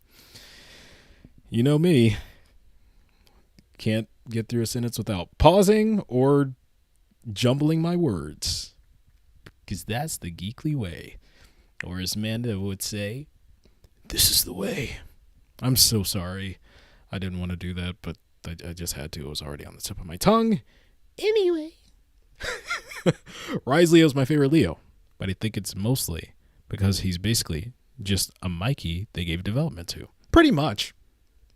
you know me. Can't get through a sentence without pausing or jumbling my words. Because that's the Geekly way. Or as Amanda would say, this is the way. I'm so sorry. I didn't want to do that, but I just had to. It was already on the tip of my tongue. Anyway. Rise Leo is my favorite Leo, but I think it's mostly because he's basically just a Mikey they gave development to. Pretty much.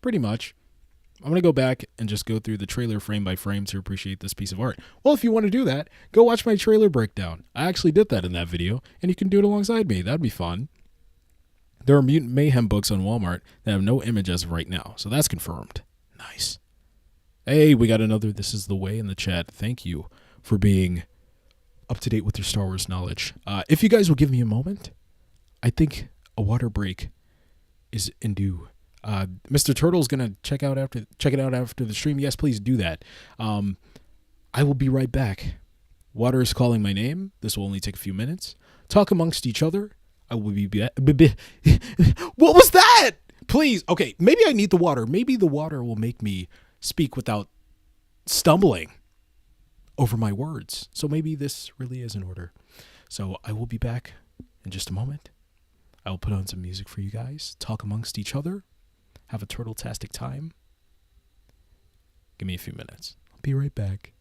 I'm going to go back and just go through the trailer frame by frame to appreciate this piece of art. Well, if you want to do that, go watch my trailer breakdown. I actually did that in that video, and you can do it alongside me. That'd be fun. There are Mutant Mayhem books on Walmart that have no image as of right now, so that's confirmed. Nice. Hey, we got another This Is the Way in the chat. Thank you for being up to date with your Star Wars knowledge. If you guys will give me a moment, I think a water break is in due. Mr. Turtle's gonna check it out after the stream. Yes, please do that. I will be right back. Water is calling my name. This will only take a few minutes. Talk amongst each other. I will be What was that? Please. Okay, maybe I need the water. Maybe the water will make me speak without stumbling over my words. So maybe this really is in order. So I will be back in just a moment. I will put on some music for you guys. Talk amongst each other. Have a turtle-tastic time. Give me a few minutes. I'll be right back.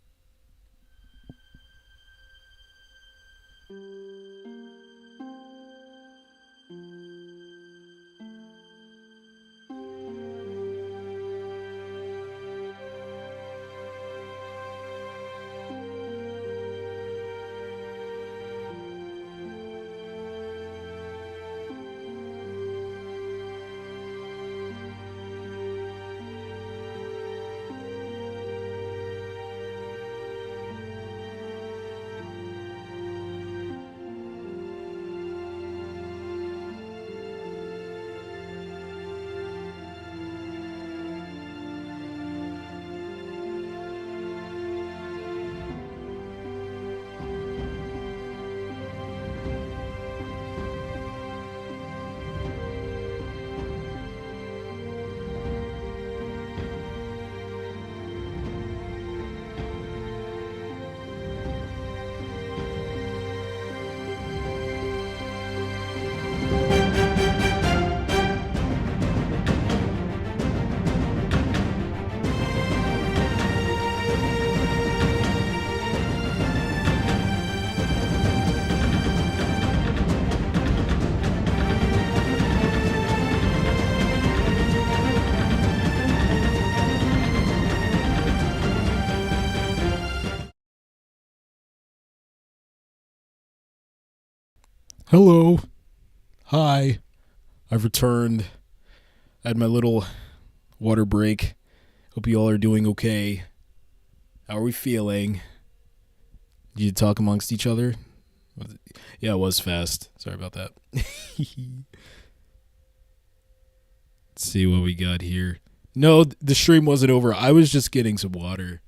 Hello. Hi. I've returned. I had my little water break. Hope you all are doing okay. How are we feeling? Did you talk amongst each other? Yeah, it was fast. Sorry about that. Let's see what we got here. No, the stream wasn't over. I was just getting some water.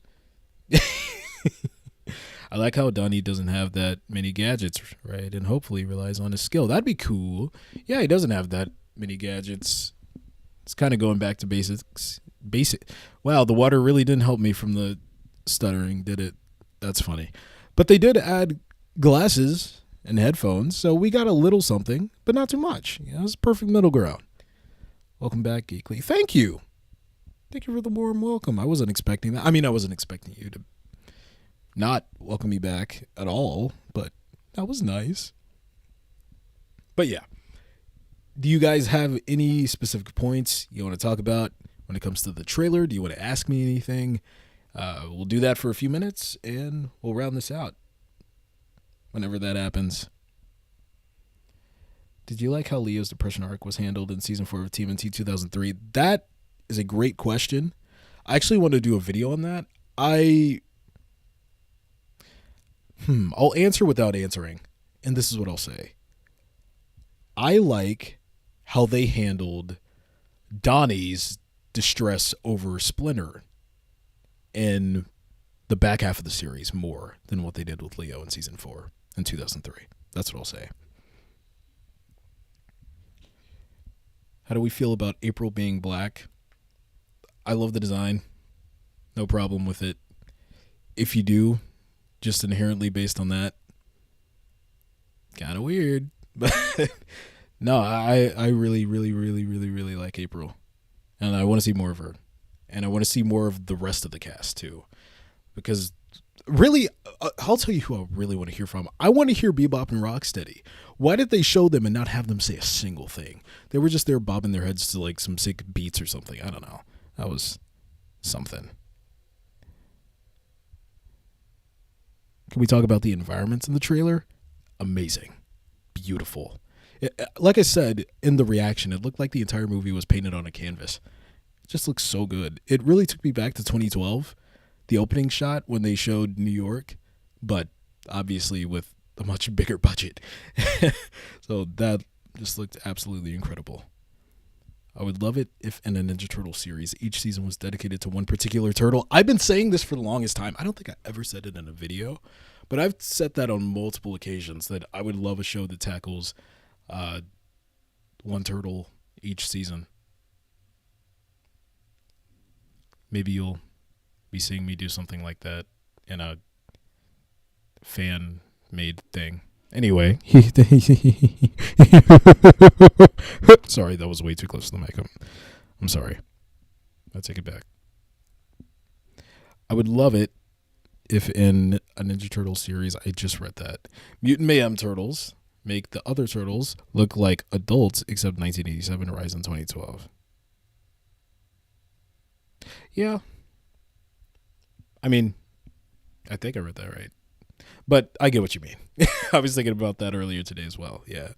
I like how Donnie doesn't have that many gadgets, right? And hopefully relies on his skill. That'd be cool. Yeah, he doesn't have that many gadgets. It's kind of going back to basics. Wow, the water really didn't help me from the stuttering, did it? That's funny. But they did add glasses and headphones, so we got a little something, but not too much. You know, it's perfect middle ground. Welcome back, Geekily. Thank you. Thank you for the warm welcome. I wasn't expecting that. I mean, I wasn't expecting you to not welcome me back at all, but that was nice. But yeah, do you guys have any specific points you want to talk about when it comes to the trailer? Do you want to ask me anything? We'll do that for a few minutes and we'll round this out whenever that happens. Did you like how Leo's depression arc was handled in season 4 of TMNT 2003? That is a great question. I actually want to do a video on that. I'll answer without answering, and this is what I'll say. I like how they handled Donnie's distress over Splinter in the back half of the series more than what they did with Leo in season 4 in 2003. That's what I'll say. How do we feel about April being black? I love the design. No problem with it. If you do, just inherently based on that, kind of weird. But no, I really, really, really, really, really like April. And I want to see more of her. And I want to see more of the rest of the cast too. Because really, I'll tell you who I really want to hear from. I want to hear Bebop and Rocksteady. Why did they show them and not have them say a single thing? They were just there bobbing their heads to like some sick beats or something. I don't know. That was something. Can we talk about the environments in the trailer? Amazing. Beautiful. Like I said in the reaction, it looked like the entire movie was painted on a canvas. It just looks so good. It really took me back to 2012, the opening shot when they showed New York, but obviously with a much bigger budget. So that just looked absolutely incredible. I would love it if in a Ninja Turtle series, each season was dedicated to one particular turtle. I've been saying this for the longest time. I don't think I ever said it in a video, but I've said that on multiple occasions, that I would love a show that tackles one turtle each season. Maybe you'll be seeing me do something like that in a fan-made thing. Anyway, sorry, that was way too close to the mic. I'm sorry. I take it back. I would love it if in a Ninja Turtle series, I just read that, Mutant Mayhem turtles make the other turtles look like adults, except 1987 Rise in 2012. Yeah. I mean, I think I read that right. But I get what you mean. I was thinking about that earlier today as well. Yeah.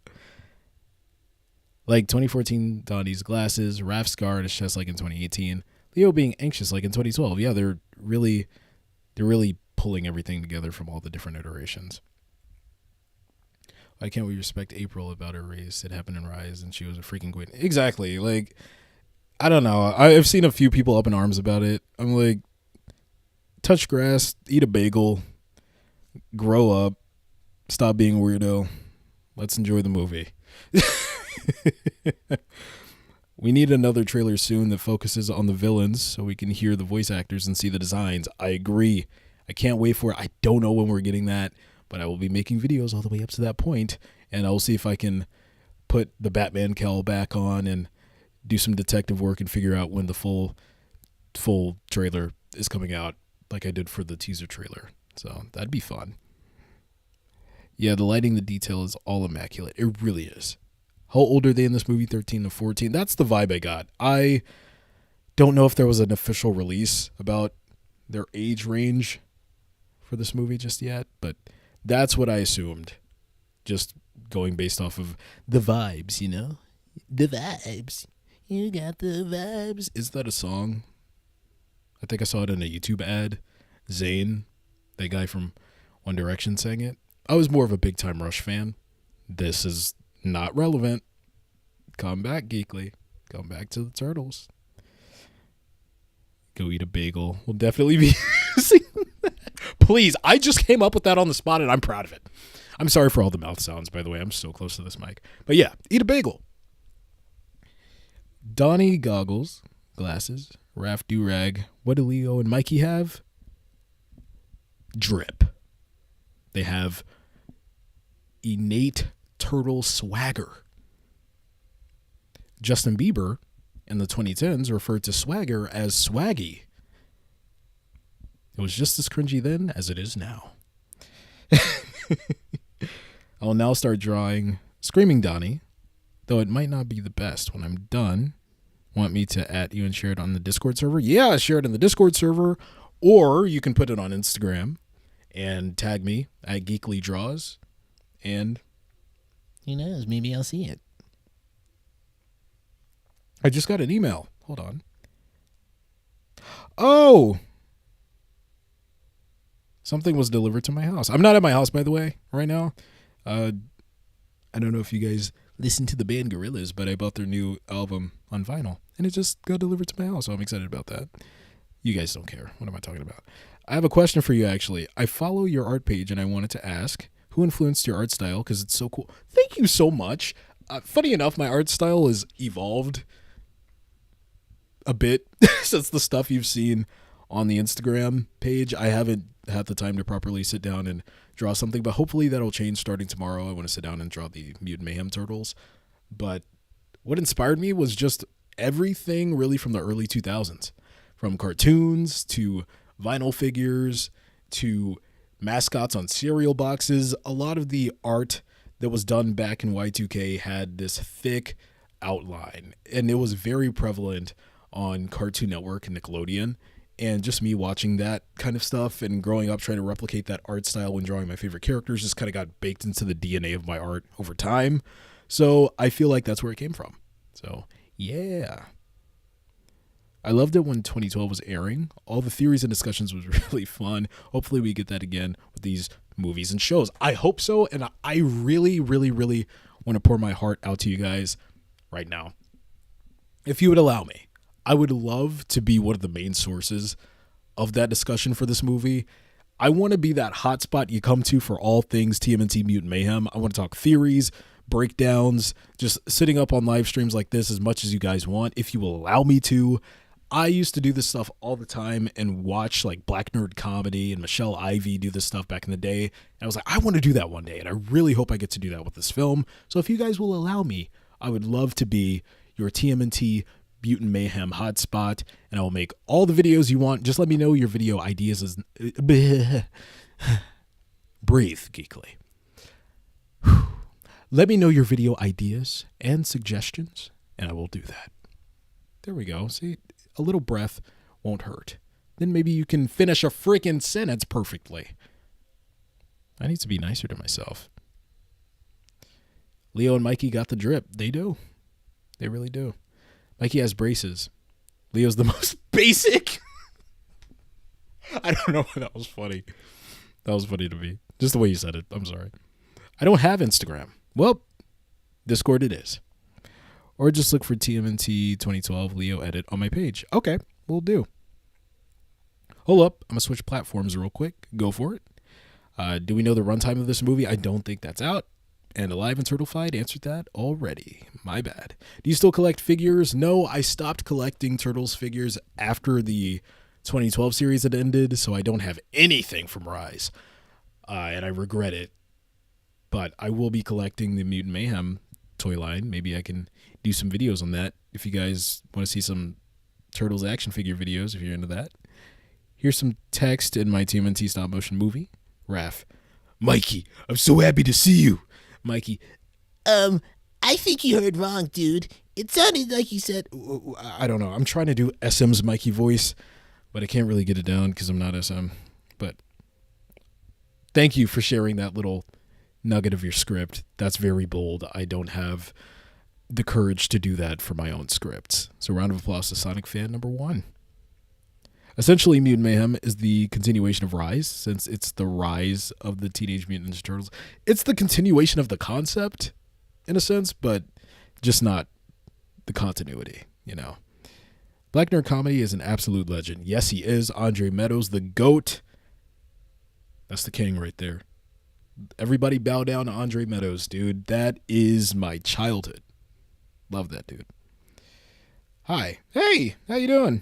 Like 2014 Donnie's glasses, Raph's scar on his chest like in 2018, Leo being anxious like in 2012. Yeah, they're really pulling everything together from all the different iterations. Why can't we respect April about her race? It happened in Rise and she was a freaking queen. Exactly. Like, I don't know. I've seen a few people up in arms about it. I'm like, touch grass, eat a bagel, grow up, stop being a weirdo. Let's enjoy the movie. We need another trailer soon that focuses on the villains so we can hear the voice actors and see the designs. I agree. I can't wait for it. I don't know when we're getting that, but I will be making videos all the way up to that point, and I will see if I can put the Batman cowl back on and do some detective work and figure out when the full trailer is coming out, like I did for the teaser trailer. So that'd be fun. Yeah, the lighting, the detail is all immaculate. It really is. How old are they in this movie? 13 to 14. That's the vibe I got. I don't know if there was an official release about their age range for this movie just yet, but that's what I assumed. Just going based off of the vibes, you know? The vibes. You got the vibes. Is that a song? I think I saw it in a YouTube ad. Zayn, that guy from One Direction, sang it. I was more of a Big Time Rush fan. This is not relevant. Come back, Geekily. Come back to the Turtles. Go eat a bagel. We'll definitely be using that. Please, I just came up with that on the spot and I'm proud of it. I'm sorry for all the mouth sounds, by the way. I'm so close to this mic. But yeah, eat a bagel. Donnie goggles, glasses, Raph do-rag. What do Leo and Mikey have? Drip. They have innate turtle swagger. Justin Bieber in the 2010s referred to swagger as swaggy. It was just as cringy then as it is now. I will now start drawing Screaming Donnie, though it might not be the best. When I'm done, want me to @ you and share it on the Discord server? Yeah, share it in the Discord server, or you can put it on Instagram and tag me at Geekly Draws, and Who knows? Maybe I'll see it. I just got an email. Hold on. Oh! Something was delivered to my house. I'm not at my house, by the way, right now. I don't know if you guys listen to the band Gorillaz, but I bought their new album on vinyl, and it just got delivered to my house, so I'm excited about that. You guys don't care. What am I talking about? I have a question for you, actually. I follow your art page, and I wanted to ask, who influenced your art style? Because it's so cool. Thank you so much. Funny enough, my art style has evolved a bit since the stuff you've seen on the Instagram page. I haven't had the time to properly sit down and draw something, but hopefully that'll change starting tomorrow. I want to sit down and draw the Mutant Mayhem turtles. But what inspired me was just everything really from the early 2000s, from cartoons to vinyl figures to mascots on cereal boxes. A lot of the art that was done back in Y2K had this thick outline, and it was very prevalent on Cartoon Network and Nickelodeon. And just me watching that kind of stuff and growing up trying to replicate that art style when drawing my favorite characters just kind of got baked into the DNA of my art over time. So I feel like that's where it came from. So yeah. I loved it when 2012 was airing. All the theories and discussions was really fun. Hopefully we get that again with these movies and shows. I hope so, and I really, really, really want to pour my heart out to you guys right now. If you would allow me, I would love to be one of the main sources of that discussion for this movie. I want to be that hotspot you come to for all things TMNT Mutant Mayhem. I want to talk theories, breakdowns, just sitting up on live streams like this as much as you guys want, if you will allow me to. I used to do this stuff all the time and watch like Black Nerd Comedy and Michelle Ivy do this stuff back in the day. And I was like, I want to do that one day. And I really hope I get to do that with this film. So if you guys will allow me, I would love to be your TMNT Mutant Mayhem hotspot. And I will make all the videos you want. Just let me know your video ideas. Breathe, Geekily. Let me know your video ideas and suggestions, and I will do that. There we go. See, a little breath won't hurt. Then maybe you can finish a freaking sentence perfectly. I need to be nicer to myself. Leo and Mikey got the drip. They do. They really do. Mikey has braces. Leo's the most basic. I don't know why that was funny. That was funny to me. Just the way you said it. I'm sorry. I don't have Instagram. Well, Discord it is. Or just look for TMNT 2012 Leo edit on my page. Okay, will do. Hold up. I'm going to switch platforms real quick. Go for it. Do we know the runtime of this movie? I don't think that's out. And Alive and Turtlefied answered that already. My bad. Do you still collect figures? No, I stopped collecting Turtles figures after the 2012 series had ended, so I don't have anything from Rise. And I regret it. But I will be collecting the Mutant Mayhem toy line. Maybe I can do some videos on that if you guys want to see some Turtles action figure videos, if you're into that. Here's some text in my TMNT stop motion movie. Raph. Mikey, I'm so happy to see you. Mikey. I think you heard wrong, dude. It sounded like you said... I don't know. I'm trying to do SM's Mikey voice, but I can't really get it down because I'm not SM. But thank you for sharing that little nugget of your script. That's very bold. I don't have the courage to do that for my own scripts. So round of applause to Sonic fan number 1. Essentially, Mutant Mayhem is the continuation of Rise, since it's the rise of the Teenage Mutant Ninja Turtles. It's the continuation of the concept, in a sense, but just not the continuity, you know. Black Nerd Comedy is an absolute legend. Yes, he is. Andre Meadows, the GOAT. That's the king right there. Everybody bow down to Andre Meadows, dude. That is my childhood. Love that dude. Hi. Hey, how you doing?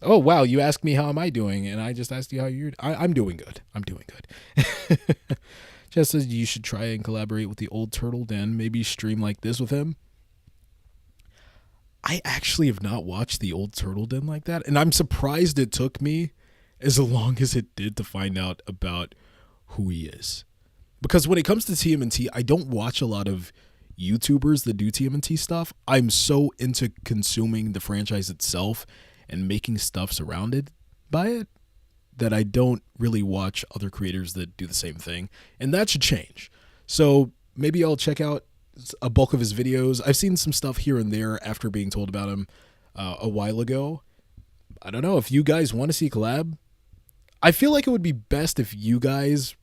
Oh, wow, you asked me how am I doing, and I just asked you how you're... I'm doing good. I'm doing good. Jess says you should try and collaborate with the old Turtle Den, maybe stream like this with him. I actually have not watched the old Turtle Den like that, and I'm surprised it took me as long as it did to find out about who he is. Because when it comes to TMNT, I don't watch a lot of YouTubers that do TMNT stuff. I'm so into consuming the franchise itself and making stuff surrounded by it that I don't really watch other creators that do the same thing. And that should change. So maybe I'll check out a bulk of his videos. I've seen some stuff here and there after being told about him a while ago. I don't know if you guys want to see a collab. I feel like it would be best if you guys,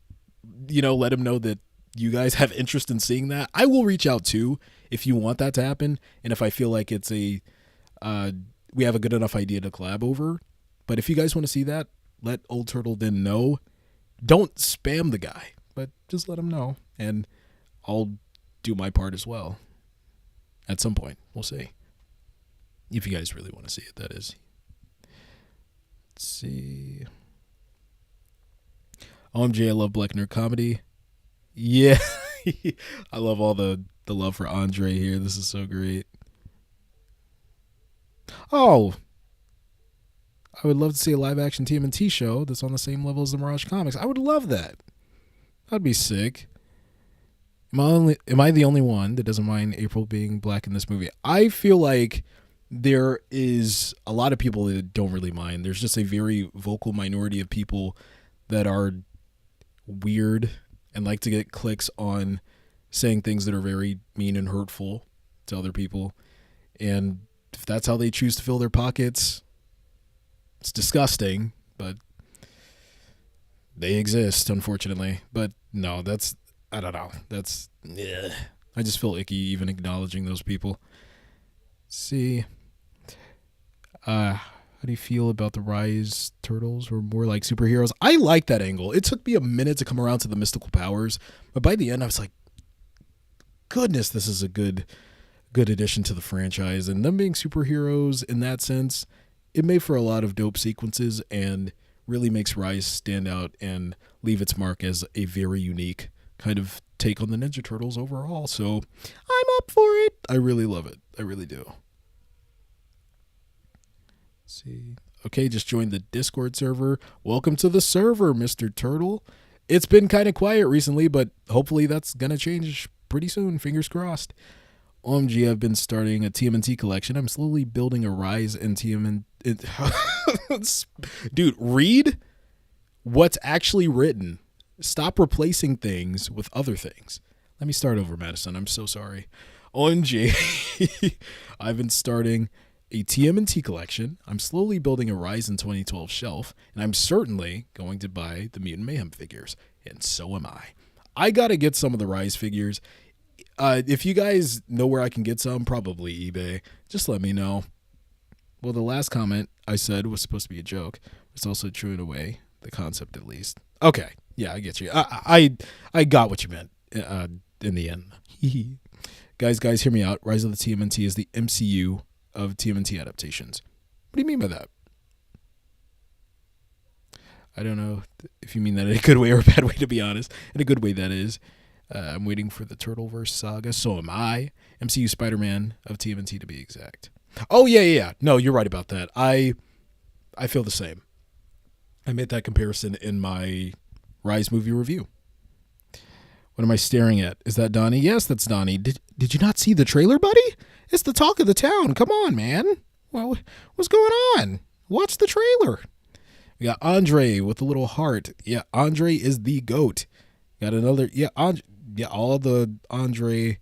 you know, let him know that you guys have interest in seeing that. I will reach out too if you want that to happen. And if I feel like it's a, we have a good enough idea to collab over. But if you guys want to see that, let Old Turtle Den know. Don't spam the guy, but just let him know. And I'll do my part as well. At some point. We'll see. If you guys really want to see it, that is. Let's see. OMG, I love Black Nerd Comedy. Yeah. I love all the love for Andre here. This is so great. Oh, I would love to see a live-action TMNT show that's on the same level as the Mirage comics. I would love that. That'd be sick. Am I the only one that doesn't mind April being black in this movie? I feel like there is a lot of people that don't really mind. There's just a very vocal minority of people that are weird and like to get clicks on saying things that are very mean and hurtful to other people. And if that's how they choose to fill their pockets, it's disgusting, but they exist, unfortunately. But no, I don't know. Yeah. I just feel icky even acknowledging those people. Let's see. How do you feel about the Rise turtles or more like superheroes? I like that angle. It took me a minute to come around to the mystical powers, but by the end I was like, goodness, this is a good addition to the franchise. And them being superheroes in that sense, it made for a lot of dope sequences and really makes Rise stand out and leave its mark as a very unique kind of take on the Ninja Turtles overall. So I'm up for it. I really love it. I really do. Let's see. Okay, just joined the Discord server. Welcome to the server, Mr. Turtle. It's been kind of quiet recently, but hopefully that's going to change pretty soon. Fingers crossed. OMG, I've been starting a TMNT collection. I'm slowly building a Rise and TMNT. Dude, read what's actually written. Stop replacing things with other things. Let me start over, Madison. I'm so sorry. OMG, I've been starting a TMNT collection. I'm slowly building a Rise in 2012 shelf, and I'm certainly going to buy the Mutant Mayhem figures, and so am I. I got to get some of the Rise figures. If you guys know where I can get some, probably eBay. Just let me know. Well, the last comment I said was supposed to be a joke. It's also true in a way, the concept at least. Okay, yeah, I get you. I got what you meant in the end. Guys, hear me out. Rise of the TMNT is the MCU of TMNT adaptations. What do you mean by that? I don't know if you mean that in a good way or a bad way, to be honest. In a good way, that is. I'm waiting for the Turtleverse saga. So am I. MCU Spider-Man of TMNT, to be exact. Oh, yeah. No, you're right about that. I feel the same. I made that comparison in my Rise movie review. What am I staring at? Is that Donnie? Yes, that's Donnie. Did you not see the trailer, buddy? It's the talk of the town. Come on, man. Well, what's going on? Watch the trailer. We got Andre with a little heart. Yeah, Andre is the GOAT. Got another. Yeah, all the Andre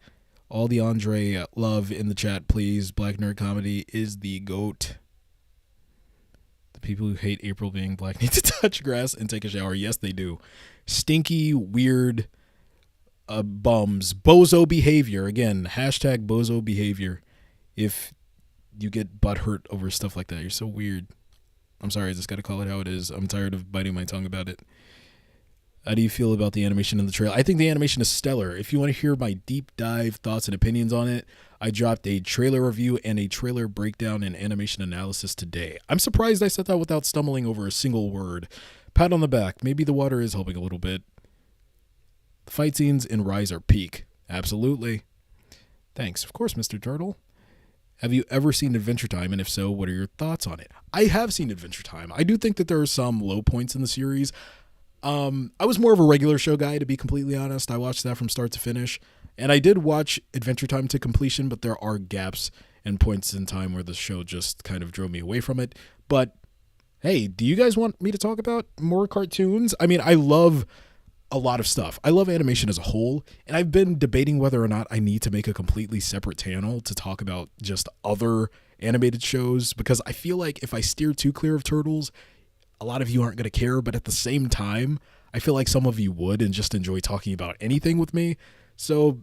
love in the chat, please. Black Nerd Comedy is the GOAT. The people who hate April being black need to touch grass and take a shower. Yes, they do. Stinky, weird bums. Bozo behavior. Again, hashtag bozo behavior. If you get butthurt over stuff like that, you're so weird. I'm sorry, I just got to call it how it is. I'm tired of biting my tongue about it. How do you feel about the animation in the trailer? I think the animation is stellar. If you want to hear my deep dive thoughts and opinions on it, I dropped a trailer review and a trailer breakdown and animation analysis today. I'm surprised I said that without stumbling over a single word. Pat on the back. Maybe the water is helping a little bit. The fight scenes in Rise are peak. Absolutely. Thanks. Of course, Mr. Turtle. Have you ever seen Adventure Time? And if so, what are your thoughts on it? I have seen Adventure Time. I do think that there are some low points in the series. I was more of a regular show guy, to be completely honest. I watched that from start to finish. And I did watch Adventure Time to completion, but there are gaps and points in time where the show just kind of drove me away from it. But, hey, do you guys want me to talk about more cartoons? I mean, I love a lot of stuff. I love animation as a whole, and I've been debating whether or not I need to make a completely separate channel to talk about just other animated shows, because I feel like if I steer too clear of Turtles, a lot of you aren't going to care, but at the same time, I feel like some of you would and just enjoy talking about anything with me. So,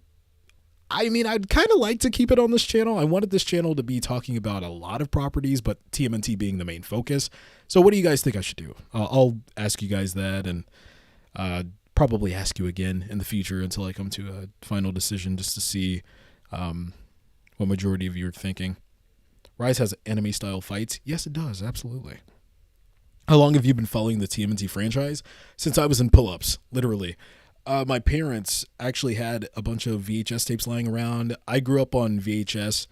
I mean, I'd kind of like to keep it on this channel. I wanted this channel to be talking about a lot of properties, but TMNT being the main focus. So what do you guys think I should do? I'll ask you guys that, and probably ask you again in the future until I come to a final decision, just to see what majority of you are thinking. Rise has anime-style fights. Yes, it does. Absolutely. How long have you been following the TMNT franchise? Since I was in pull-ups, literally. My parents actually had a bunch of VHS tapes lying around. I grew up on VHS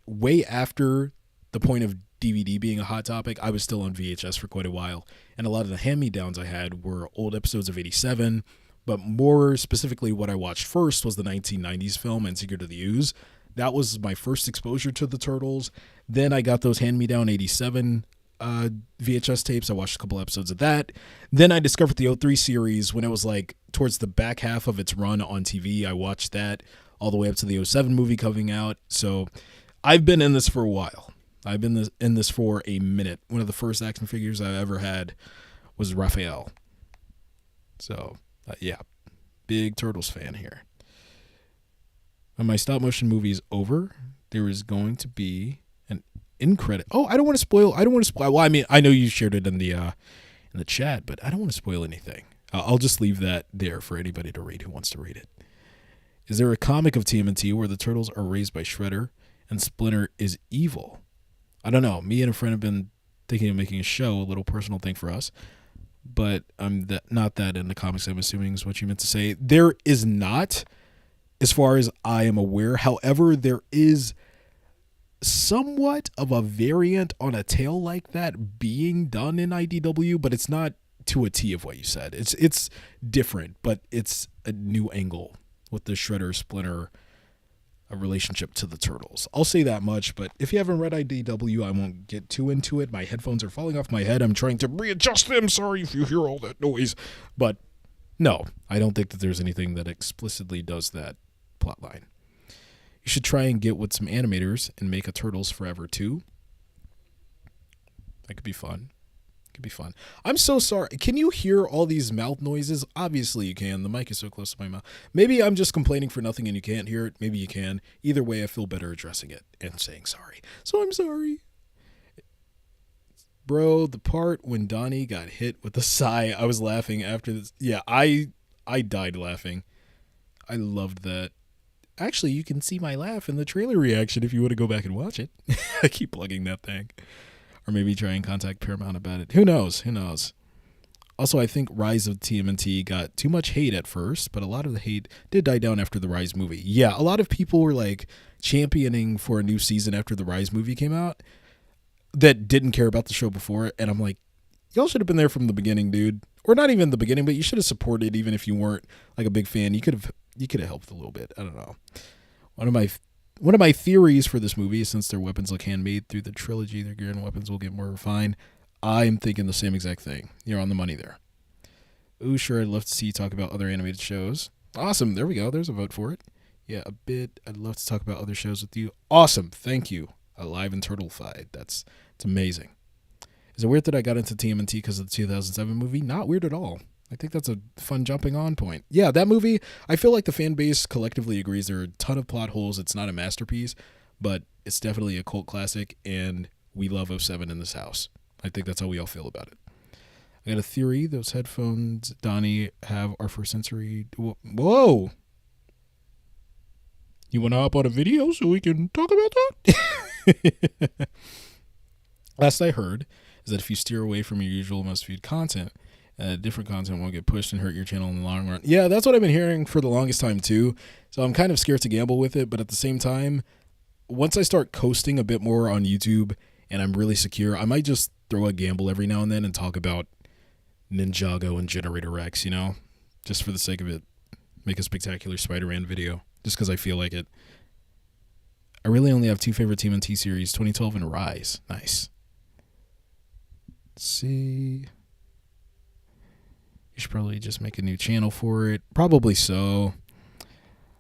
way after the point of DVD being a hot topic. I was still on VHS for quite a while. And a lot of the hand-me-downs I had were old episodes of 87. But more specifically, what I watched first was the 1990s film and Secret of the Ooze. That was my first exposure to the Turtles. Then I got those hand-me-down 87 VHS tapes. I watched a couple episodes of that. Then I discovered the '03 series when it was like towards the back half of its run on TV. I watched that all the way up to the '07 movie coming out. So I've been in this for a while. I've been in this for a minute. One of the first action figures I ever had was Raphael. So, yeah, big Turtles fan here. When my stop motion movie is over, there is going to be an end credit. Oh, I don't want to spoil. Well, I mean, I know you shared it in the chat, but I don't want to spoil anything. I'll just leave that there for anybody to read who wants to read it. Is there a comic of TMNT where the Turtles are raised by Shredder and Splinter is evil? I don't know. Me and a friend have been thinking of making a show, a little personal thing for us. But I'm not that into comics, I'm assuming is what you meant to say. There is not, as far as I am aware. However, there is somewhat of a variant on a tale like that being done in IDW, but it's not to a T of what you said. It's different, but it's a new angle with the Shredder Splinter a relationship to the Turtles. I'll say that much, but if you haven't read IDW, I won't get too into it. My headphones are falling off my head. I'm trying to readjust them. Sorry if you hear all that noise. But no, I don't think that there's anything that explicitly does that plotline. You should try and get with some animators and make a Turtles Forever 2. That could be fun. I'm so sorry. Can you hear all these mouth noises? Obviously you can. The mic is so close to my mouth. Maybe I'm just complaining for nothing and you can't hear it. Maybe you can. Either way, I feel better addressing it and saying sorry. So I'm sorry. Bro, the part when Donnie got hit with the sigh, I was laughing after this. Yeah, I died laughing. I loved that. Actually, you can see my laugh in the trailer reaction if you want to go back and watch it. I keep plugging that thing. Or maybe try and contact Paramount about it. Who knows? Also, I think Rise of TMNT got too much hate at first, but a lot of the hate did die down after the Rise movie. Yeah, a lot of people were like championing for a new season after the Rise movie came out that didn't care about the show before. And I'm like, y'all should have been there from the beginning, dude. Or not even the beginning, but you should have supported even if you weren't like a big fan. You could have helped a little bit. I don't know. One of my theories for this movie is since their weapons look handmade through the trilogy, their gear and weapons will get more refined. I'm thinking the same exact thing. You're on the money there. Ooh, sure, I'd love to see you talk about other animated shows. Awesome. There we go. There's a vote for it. Yeah, a bit. I'd love to talk about other shows with you. Awesome. Thank you. Alive and Turtle-fied. It's amazing. Is it weird that I got into TMNT because of the 2007 movie? Not weird at all. I think that's a fun jumping on point. Yeah, that movie, I feel like the fan base collectively agrees there are a ton of plot holes. It's not a masterpiece, but it's definitely a cult classic, and we love '07 in this house. I think that's how we all feel about it. I got a theory. Those headphones Donnie have are for sensory... Whoa! You want to hop on a video so we can talk about that? Last I heard is that if you steer away from your usual must-feed content, different content won't get pushed and hurt your channel in the long run. Yeah, that's what I've been hearing for the longest time too. So I'm kind of scared to gamble with it, but at the same time, once I start coasting a bit more on YouTube and I'm really secure, I might just throw a gamble every now and then and talk about Ninjago and Generator Rex, just for the sake of it. Make a spectacular Spider-Man video, just because I feel like it. I really only have two favorite TMNT series, 2012 and Rise. Nice. Let's see... You should probably just make a new channel for it. Probably so.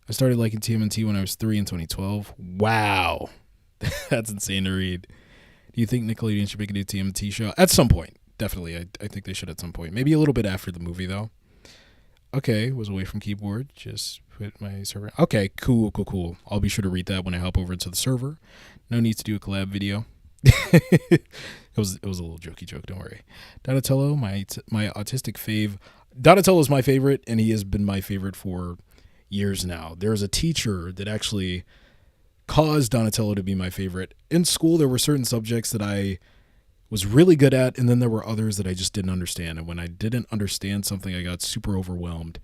I started liking TMNT when I was 3 in 2012. Wow. That's insane to read. Do you think Nickelodeon should make a new TMNT show? At some point. Definitely. I think they should at some point. Maybe a little bit after the movie, though. Okay. Was away from keyboard. Just put my server. Okay. Cool. I'll be sure to read that when I hop over to the server. No need to do a collab video. it was a little jokey joke, don't worry. Donatello, my autistic fave. Donatello's my favorite, and he has been my favorite for years now. There's a teacher that actually caused Donatello to be my favorite. In school, there were certain subjects that I was really good at, and then there were others that I just didn't understand. And when I didn't understand something, I got super overwhelmed.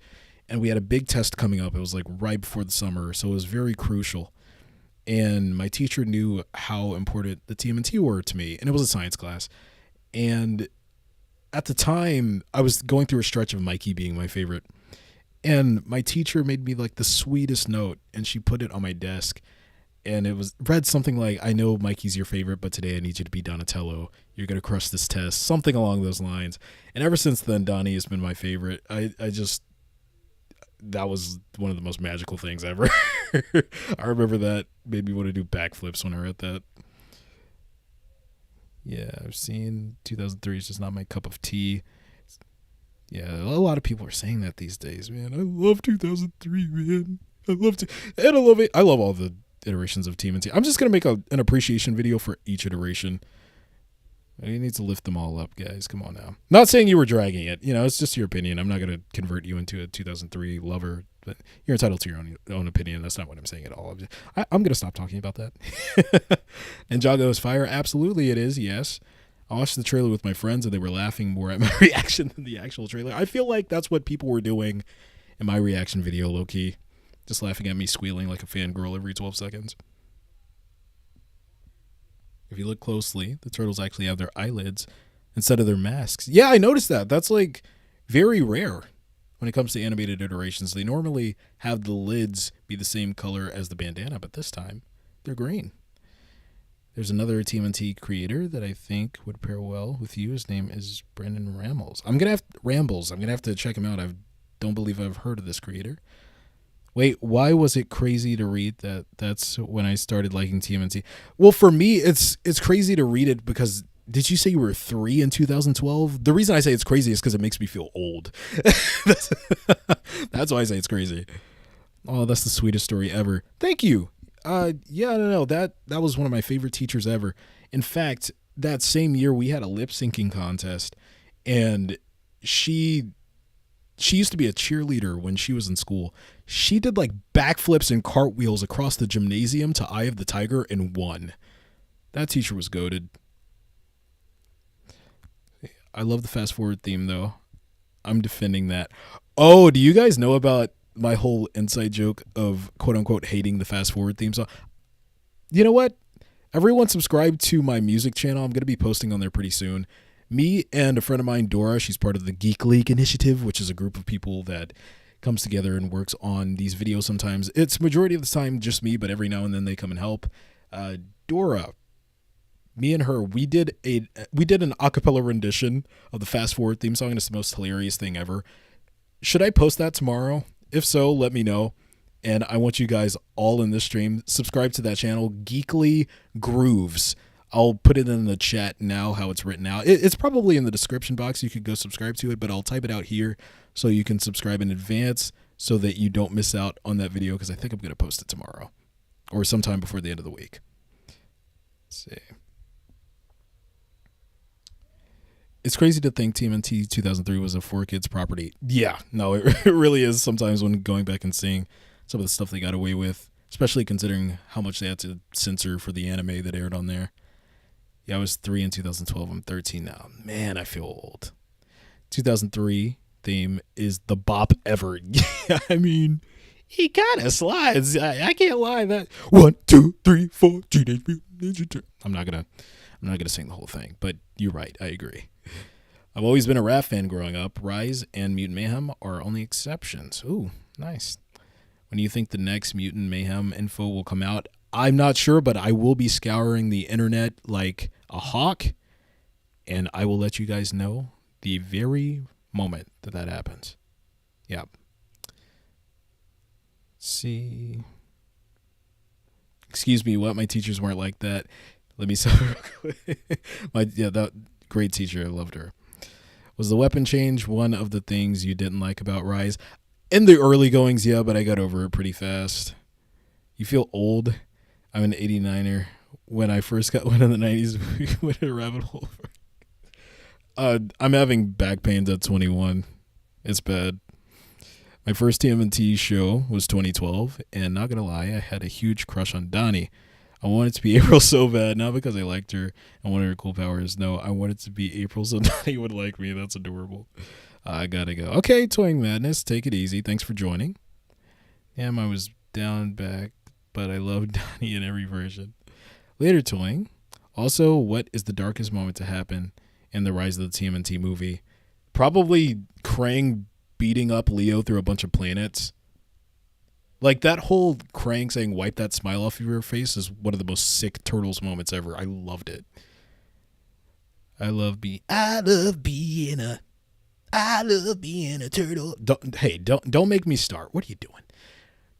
And we had a big test coming up. It was like right before the summer, so it was very crucial. And my teacher knew how important the TMNT were to me. And it was a science class. And at the time, I was going through a stretch of Mikey being my favorite. And my teacher made me like the sweetest note. And she put it on my desk. and it was read something like, "I know Mikey's your favorite, but today I need you to be Donatello. You're gonna crush this test," something along those lines. And ever since then, Donnie has been my favorite. I just that was one of the most magical things ever. I remember that made me want to do backflips when I read that. Yeah, I've seen 2003 is just not my cup of tea. Yeah, a lot of people are saying that these days, man. I love 2003, man. I love it. And I love it. I love all the iterations of TMNT. I'm just going to make an appreciation video for each iteration. You need to lift them all up, guys. Come on now. Not saying you were dragging it. It's just your opinion. I'm not going to convert you into a 2003 lover, but you're entitled to your own opinion. That's not what I'm saying at all. I'm going to stop talking about that. And Jago is fire. Absolutely it is, yes. I watched the trailer with my friends, and they were laughing more at my reaction than the actual trailer. I feel like that's what people were doing in my reaction video, low-key. Just laughing at me squealing like a fangirl every 12 seconds. If you look closely, the turtles actually have their eyelids instead of their masks. Yeah, I noticed that. That's like very rare when it comes to animated iterations. They normally have the lids be the same color as the bandana, but this time they're green. There's another TMNT creator that I think would pair well with you. His name is Brandon Rambles. I'm gonna have to check him out. I don't believe I've heard of this creator. Wait, why was it crazy to read that? That's when I started liking TMNT. Well, for me, it's crazy to read it because, did you say you were 3 in 2012? The reason I say it's crazy is because it makes me feel old. That's why I say it's crazy. Oh, that's the sweetest story ever. Thank you. Yeah, no, that was one of my favorite teachers ever. In fact, that same year we had a lip syncing contest, and she used to be a cheerleader when she was in school. She did like backflips and cartwheels across the gymnasium to Eye of the Tiger and won. That teacher was goated. I love the fast forward theme though. I'm defending that. Oh, do you guys know about my whole inside joke of quote unquote hating the fast forward theme song? You know what? Everyone subscribe to my music channel. I'm going to be posting on there pretty soon. Me and a friend of mine, Dora, she's part of the Geekily initiative, which is a group of people that comes together and works on these videos sometimes. It's majority of the time just me, but every now and then they come and help. Dora, me and her, we did an acapella rendition of the fast forward theme song, and it's the most hilarious thing ever. Should I post that tomorrow? If so, let me know. And I want you guys all in this stream, subscribe to that channel, Geekily Grooves. I'll put it in the chat now, how it's written out. It's probably in the description box. You could go subscribe to it, but I'll type it out here so you can subscribe in advance so that you don't miss out on that video, because I think I'm going to post it tomorrow or sometime before the end of the week. Let's see. It's crazy to think TMNT 2003 was a 4Kids property. Yeah, no, it really is sometimes when going back and seeing some of the stuff they got away with, especially considering how much they had to censor for the anime that aired on there. Yeah, I was 3 in 2012. I'm 13 now. Man, I feel old. 2003 theme is the bop ever. Yeah, I mean, he kind of slides. I can't lie. That 1, 2, 3, 4, Teenage Mutant Ninja Turtles. I'm not gonna sing the whole thing, but you're right. I agree. I've always been a Raph fan growing up. Rise and Mutant Mayhem are only exceptions. Ooh, nice. When do you think the next Mutant Mayhem info will come out? I'm not sure, but I will be scouring the internet like a hawk, and I will let you guys know the very moment that happens. Yep. Let's see. Excuse me, what? My teachers weren't like that. Let me say real quick. That great teacher. I loved her. Was the weapon change one of the things you didn't like about Rise? In the early goings, yeah, but I got over it pretty fast. You feel old? I'm an 89er. When I first got one in the 90s, we went in a rabbit hole. I'm having back pains at 21. It's bad. My first TMNT show was 2012, and not gonna lie, I had a huge crush on Donnie. I wanted to be April so bad, not because I liked her and one of her cool powers. No, I wanted to be April so Donnie would like me. That's adorable. I gotta go. Okay, Toying Madness, take it easy. Thanks for joining. Damn, I was down back, but I love Donnie in every version. Later, Toying. Also, what is the darkest moment to happen in the Rise of the TMNT movie? Probably Krang beating up Leo through a bunch of planets. Like that whole Krang saying "wipe that smile off of your face" is one of the most sick Turtles moments ever. I loved it. I love being a turtle. Don't make me start. What are you doing?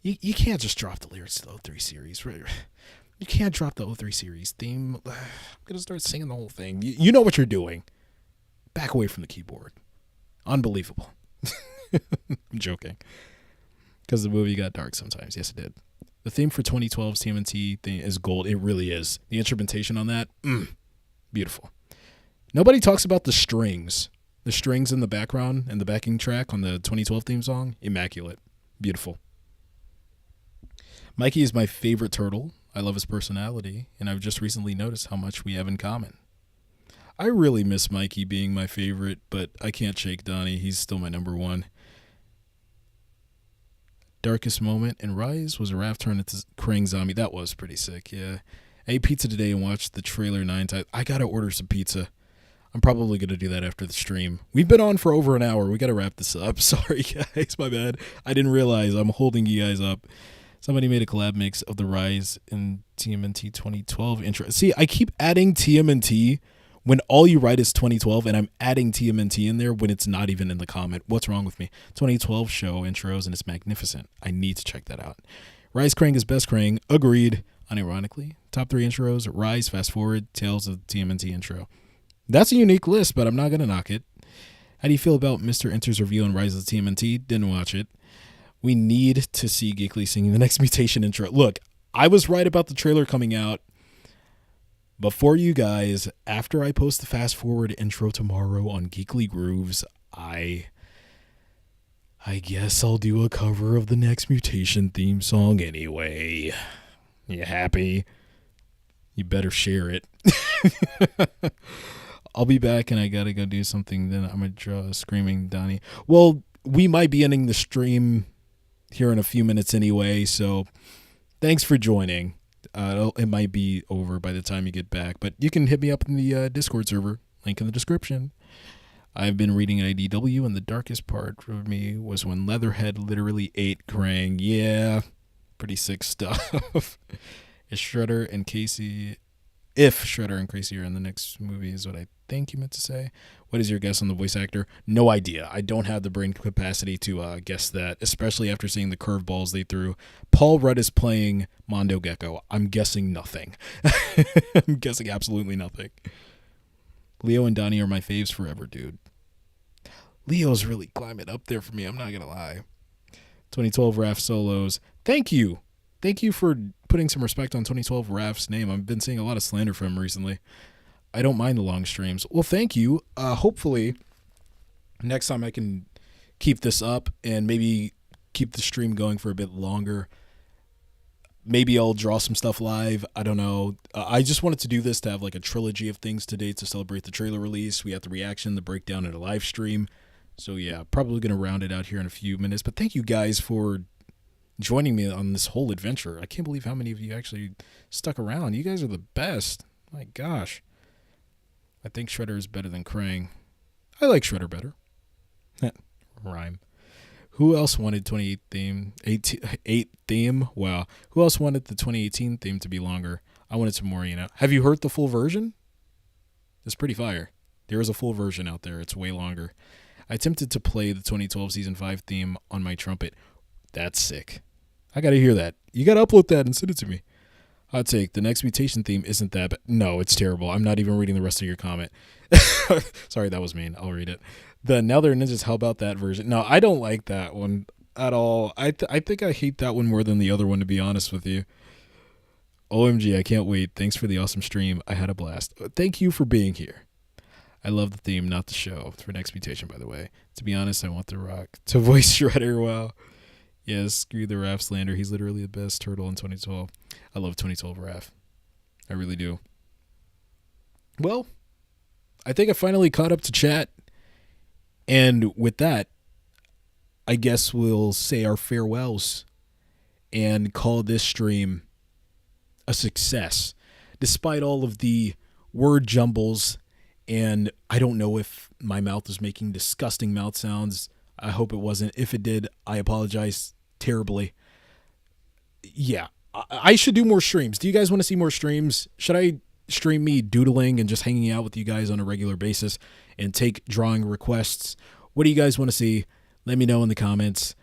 You can't just drop the lyrics to the O3 series. You can't drop the O3 series theme. I'm gonna start singing the whole thing. You know what you're doing. Back away from the keyboard. Unbelievable. I'm joking. Because the movie got dark sometimes. Yes, it did. The theme for 2012's TMNT thing is gold. It really is. The instrumentation on that, beautiful. Nobody talks about the strings. The strings in the background and the backing track on the 2012 theme song, immaculate. Beautiful. Mikey is my favorite turtle. I love his personality, and I've just recently noticed how much we have in common. I really miss Mikey being my favorite, but I can't shake Donnie. He's still my number one. Darkest moment in Rise was a raft turned into Krang zombie. That was pretty sick, yeah. I ate pizza today and watched the trailer 9 times. I gotta order some pizza. I'm probably gonna do that after the stream. We've been on for over an hour. We gotta wrap this up. Sorry, guys. My bad. I didn't realize I'm holding you guys up. Somebody made a collab mix of the Rise and TMNT 2012 intro. See, I keep adding TMNT when all you write is 2012, and I'm adding TMNT in there when it's not even in the comment. What's wrong with me? 2012 show intros, and it's magnificent. I need to check that out. Rise Krang is best Krang. Agreed. Unironically. Top 3 intros. Rise, Fast Forward, Tales of the TMNT intro. That's a unique list, but I'm not going to knock it. How do you feel about Mr. Enter's review on Rise of the TMNT? Didn't watch it. We need to see Geekily singing the next mutation intro. Look, I was right about the trailer coming out. Before you guys, after I post the Fast Forward intro tomorrow on Geekly Grooves, I guess I'll do a cover of the next mutation theme song anyway. You happy? You better share it. I'll be back and I gotta go do something. Then I'm gonna draw Screaming Donnie. Well, we might be ending the stream here in a few minutes anyway, so thanks for joining. It might be over by the time you get back, but you can hit me up in the Discord server, link in the description. I've been reading IDW, and the darkest part for me was when Leatherhead literally ate Krang. Yeah, pretty sick stuff. If Shredder and Casey are in the next movie is what I think you meant to say. What is your guess on the voice actor? No idea. I don't have the brain capacity to guess that, especially after seeing the curveballs they threw. Paul Rudd is playing Mondo Gecko. I'm guessing nothing. I'm guessing absolutely nothing. Leo and Donnie are my faves forever, dude. Leo's really climbing up there for me. I'm not going to lie. 2012 Raph solos. Thank you. Thank you for putting some respect on 2012 Raph's name. I've been seeing a lot of slander from him recently. I don't mind the long streams. Well, thank you. Hopefully, next time I can keep this up and maybe keep the stream going for a bit longer. Maybe I'll draw some stuff live. I don't know. I just wanted to do this to have like a trilogy of things today to celebrate the trailer release. We have the reaction, the breakdown, and a live stream. So yeah, probably going to round it out here in a few minutes. But thank you guys for joining me on this whole adventure. I can't believe how many of you actually stuck around. You guys are the best. My gosh. I think Shredder is better than Krang. I like Shredder better. Rhyme. Who else wanted 28 theme? 8 theme? Wow. Who else wanted the 2018 theme to be longer? I wanted some more, you know. Have you heard the full version? It's pretty fire. There is a full version out there. It's way longer. I attempted to play the 2012 Season 5 theme on my trumpet. That's sick. I got to hear that. You got to upload that and send it to me. Hot take. The next mutation theme isn't that bad. No, it's terrible. I'm not even reading the rest of your comment. Sorry, that was mean. I'll read it. The Now They're Ninjas, how about that version? No, I don't like that one at all. I think I hate that one more than the other one, to be honest with you. OMG, I can't wait. Thanks for the awesome stream. I had a blast. Thank you for being here. I love the theme, not the show. For next mutation, by the way. To be honest, I want The Rock to voice Shredder. Wow. Yes, screw the Raph slander. He's literally the best turtle in 2012. I love 2012 Raph. I really do. Well, I think I finally caught up to chat. And with that, I guess we'll say our farewells and call this stream a success. Despite all of the word jumbles, and I don't know if my mouth was making disgusting mouth sounds. I hope it wasn't. If it did, I apologize terribly. yeah, I should do more streams. Do you guys want to see more streams? Should I stream me doodling and just hanging out with you guys on a regular basis and take drawing requests? What do you guys want to see? Let me know in the comments.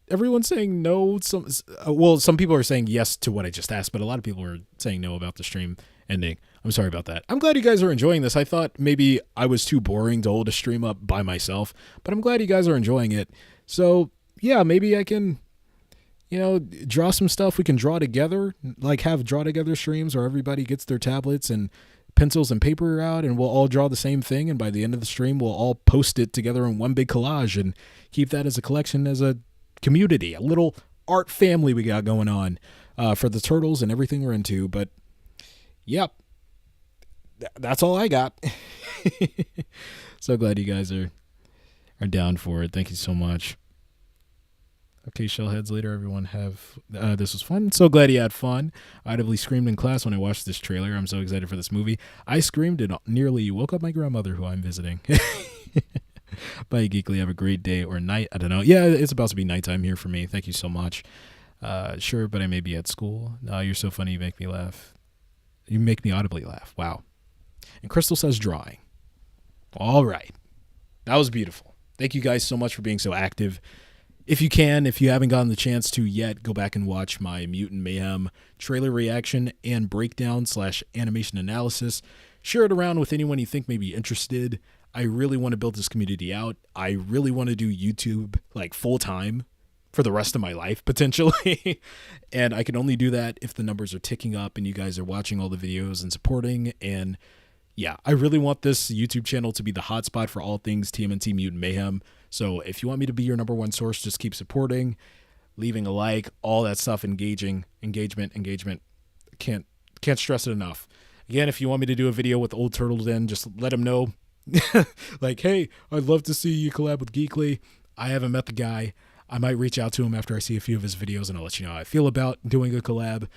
Everyone's saying no. Some people are saying yes to what I just asked, but a lot of people are saying no about the stream ending. I'm sorry about that. I'm glad you guys are enjoying this. I thought maybe I was too boring to hold a stream up by myself, but I'm glad you guys are enjoying it. So yeah, maybe I can, draw some stuff we can draw together, like have draw together streams where everybody gets their tablets and pencils and paper out and we'll all draw the same thing. And by the end of the stream, we'll all post it together in one big collage and keep that as a collection, as a community, a little art family we got going on for the turtles and everything we're into. But yep, that's all I got. So glad you guys are down for it. Thank you so much. Okay, shellheads later, everyone have, this was fun. So glad you had fun. I audibly screamed in class when I watched this trailer. I'm so excited for this movie. I screamed and nearly woke up my grandmother, who I'm visiting. Bye, Geekily. Have a great day or night. I don't know. Yeah, it's about to be nighttime here for me. Thank you so much. Sure, but I may be at school. You're so funny. You make me laugh. You make me audibly laugh. Wow. And Crystal says drawing. All right. That was beautiful. Thank you guys so much for being so active. If you haven't gotten the chance to yet, go back and watch my Mutant Mayhem trailer reaction and breakdown / animation analysis. Share it around with anyone you think may be interested. I really want to build this community out. I really want to do YouTube like full time for the rest of my life, potentially. And I can only do that if the numbers are ticking up and you guys are watching all the videos and supporting. And yeah, I really want this YouTube channel to be the hotspot for all things TMNT Mutant Mayhem. So if you want me to be your number one source, just keep supporting, leaving a like, all that stuff, engagement. Can't stress it enough. Again, if you want me to do a video with old turtles in, just let them know. Like, hey, I'd love to see you collab with Geekly. I haven't met the guy. I might reach out to him after I see a few of his videos and I'll let you know how I feel about doing a collab.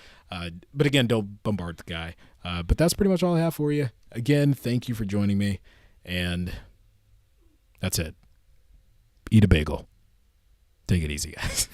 But again, don't bombard the guy. But that's pretty much all I have for you. Again, thank you for joining me. And that's it. Eat a bagel. Take it easy, guys.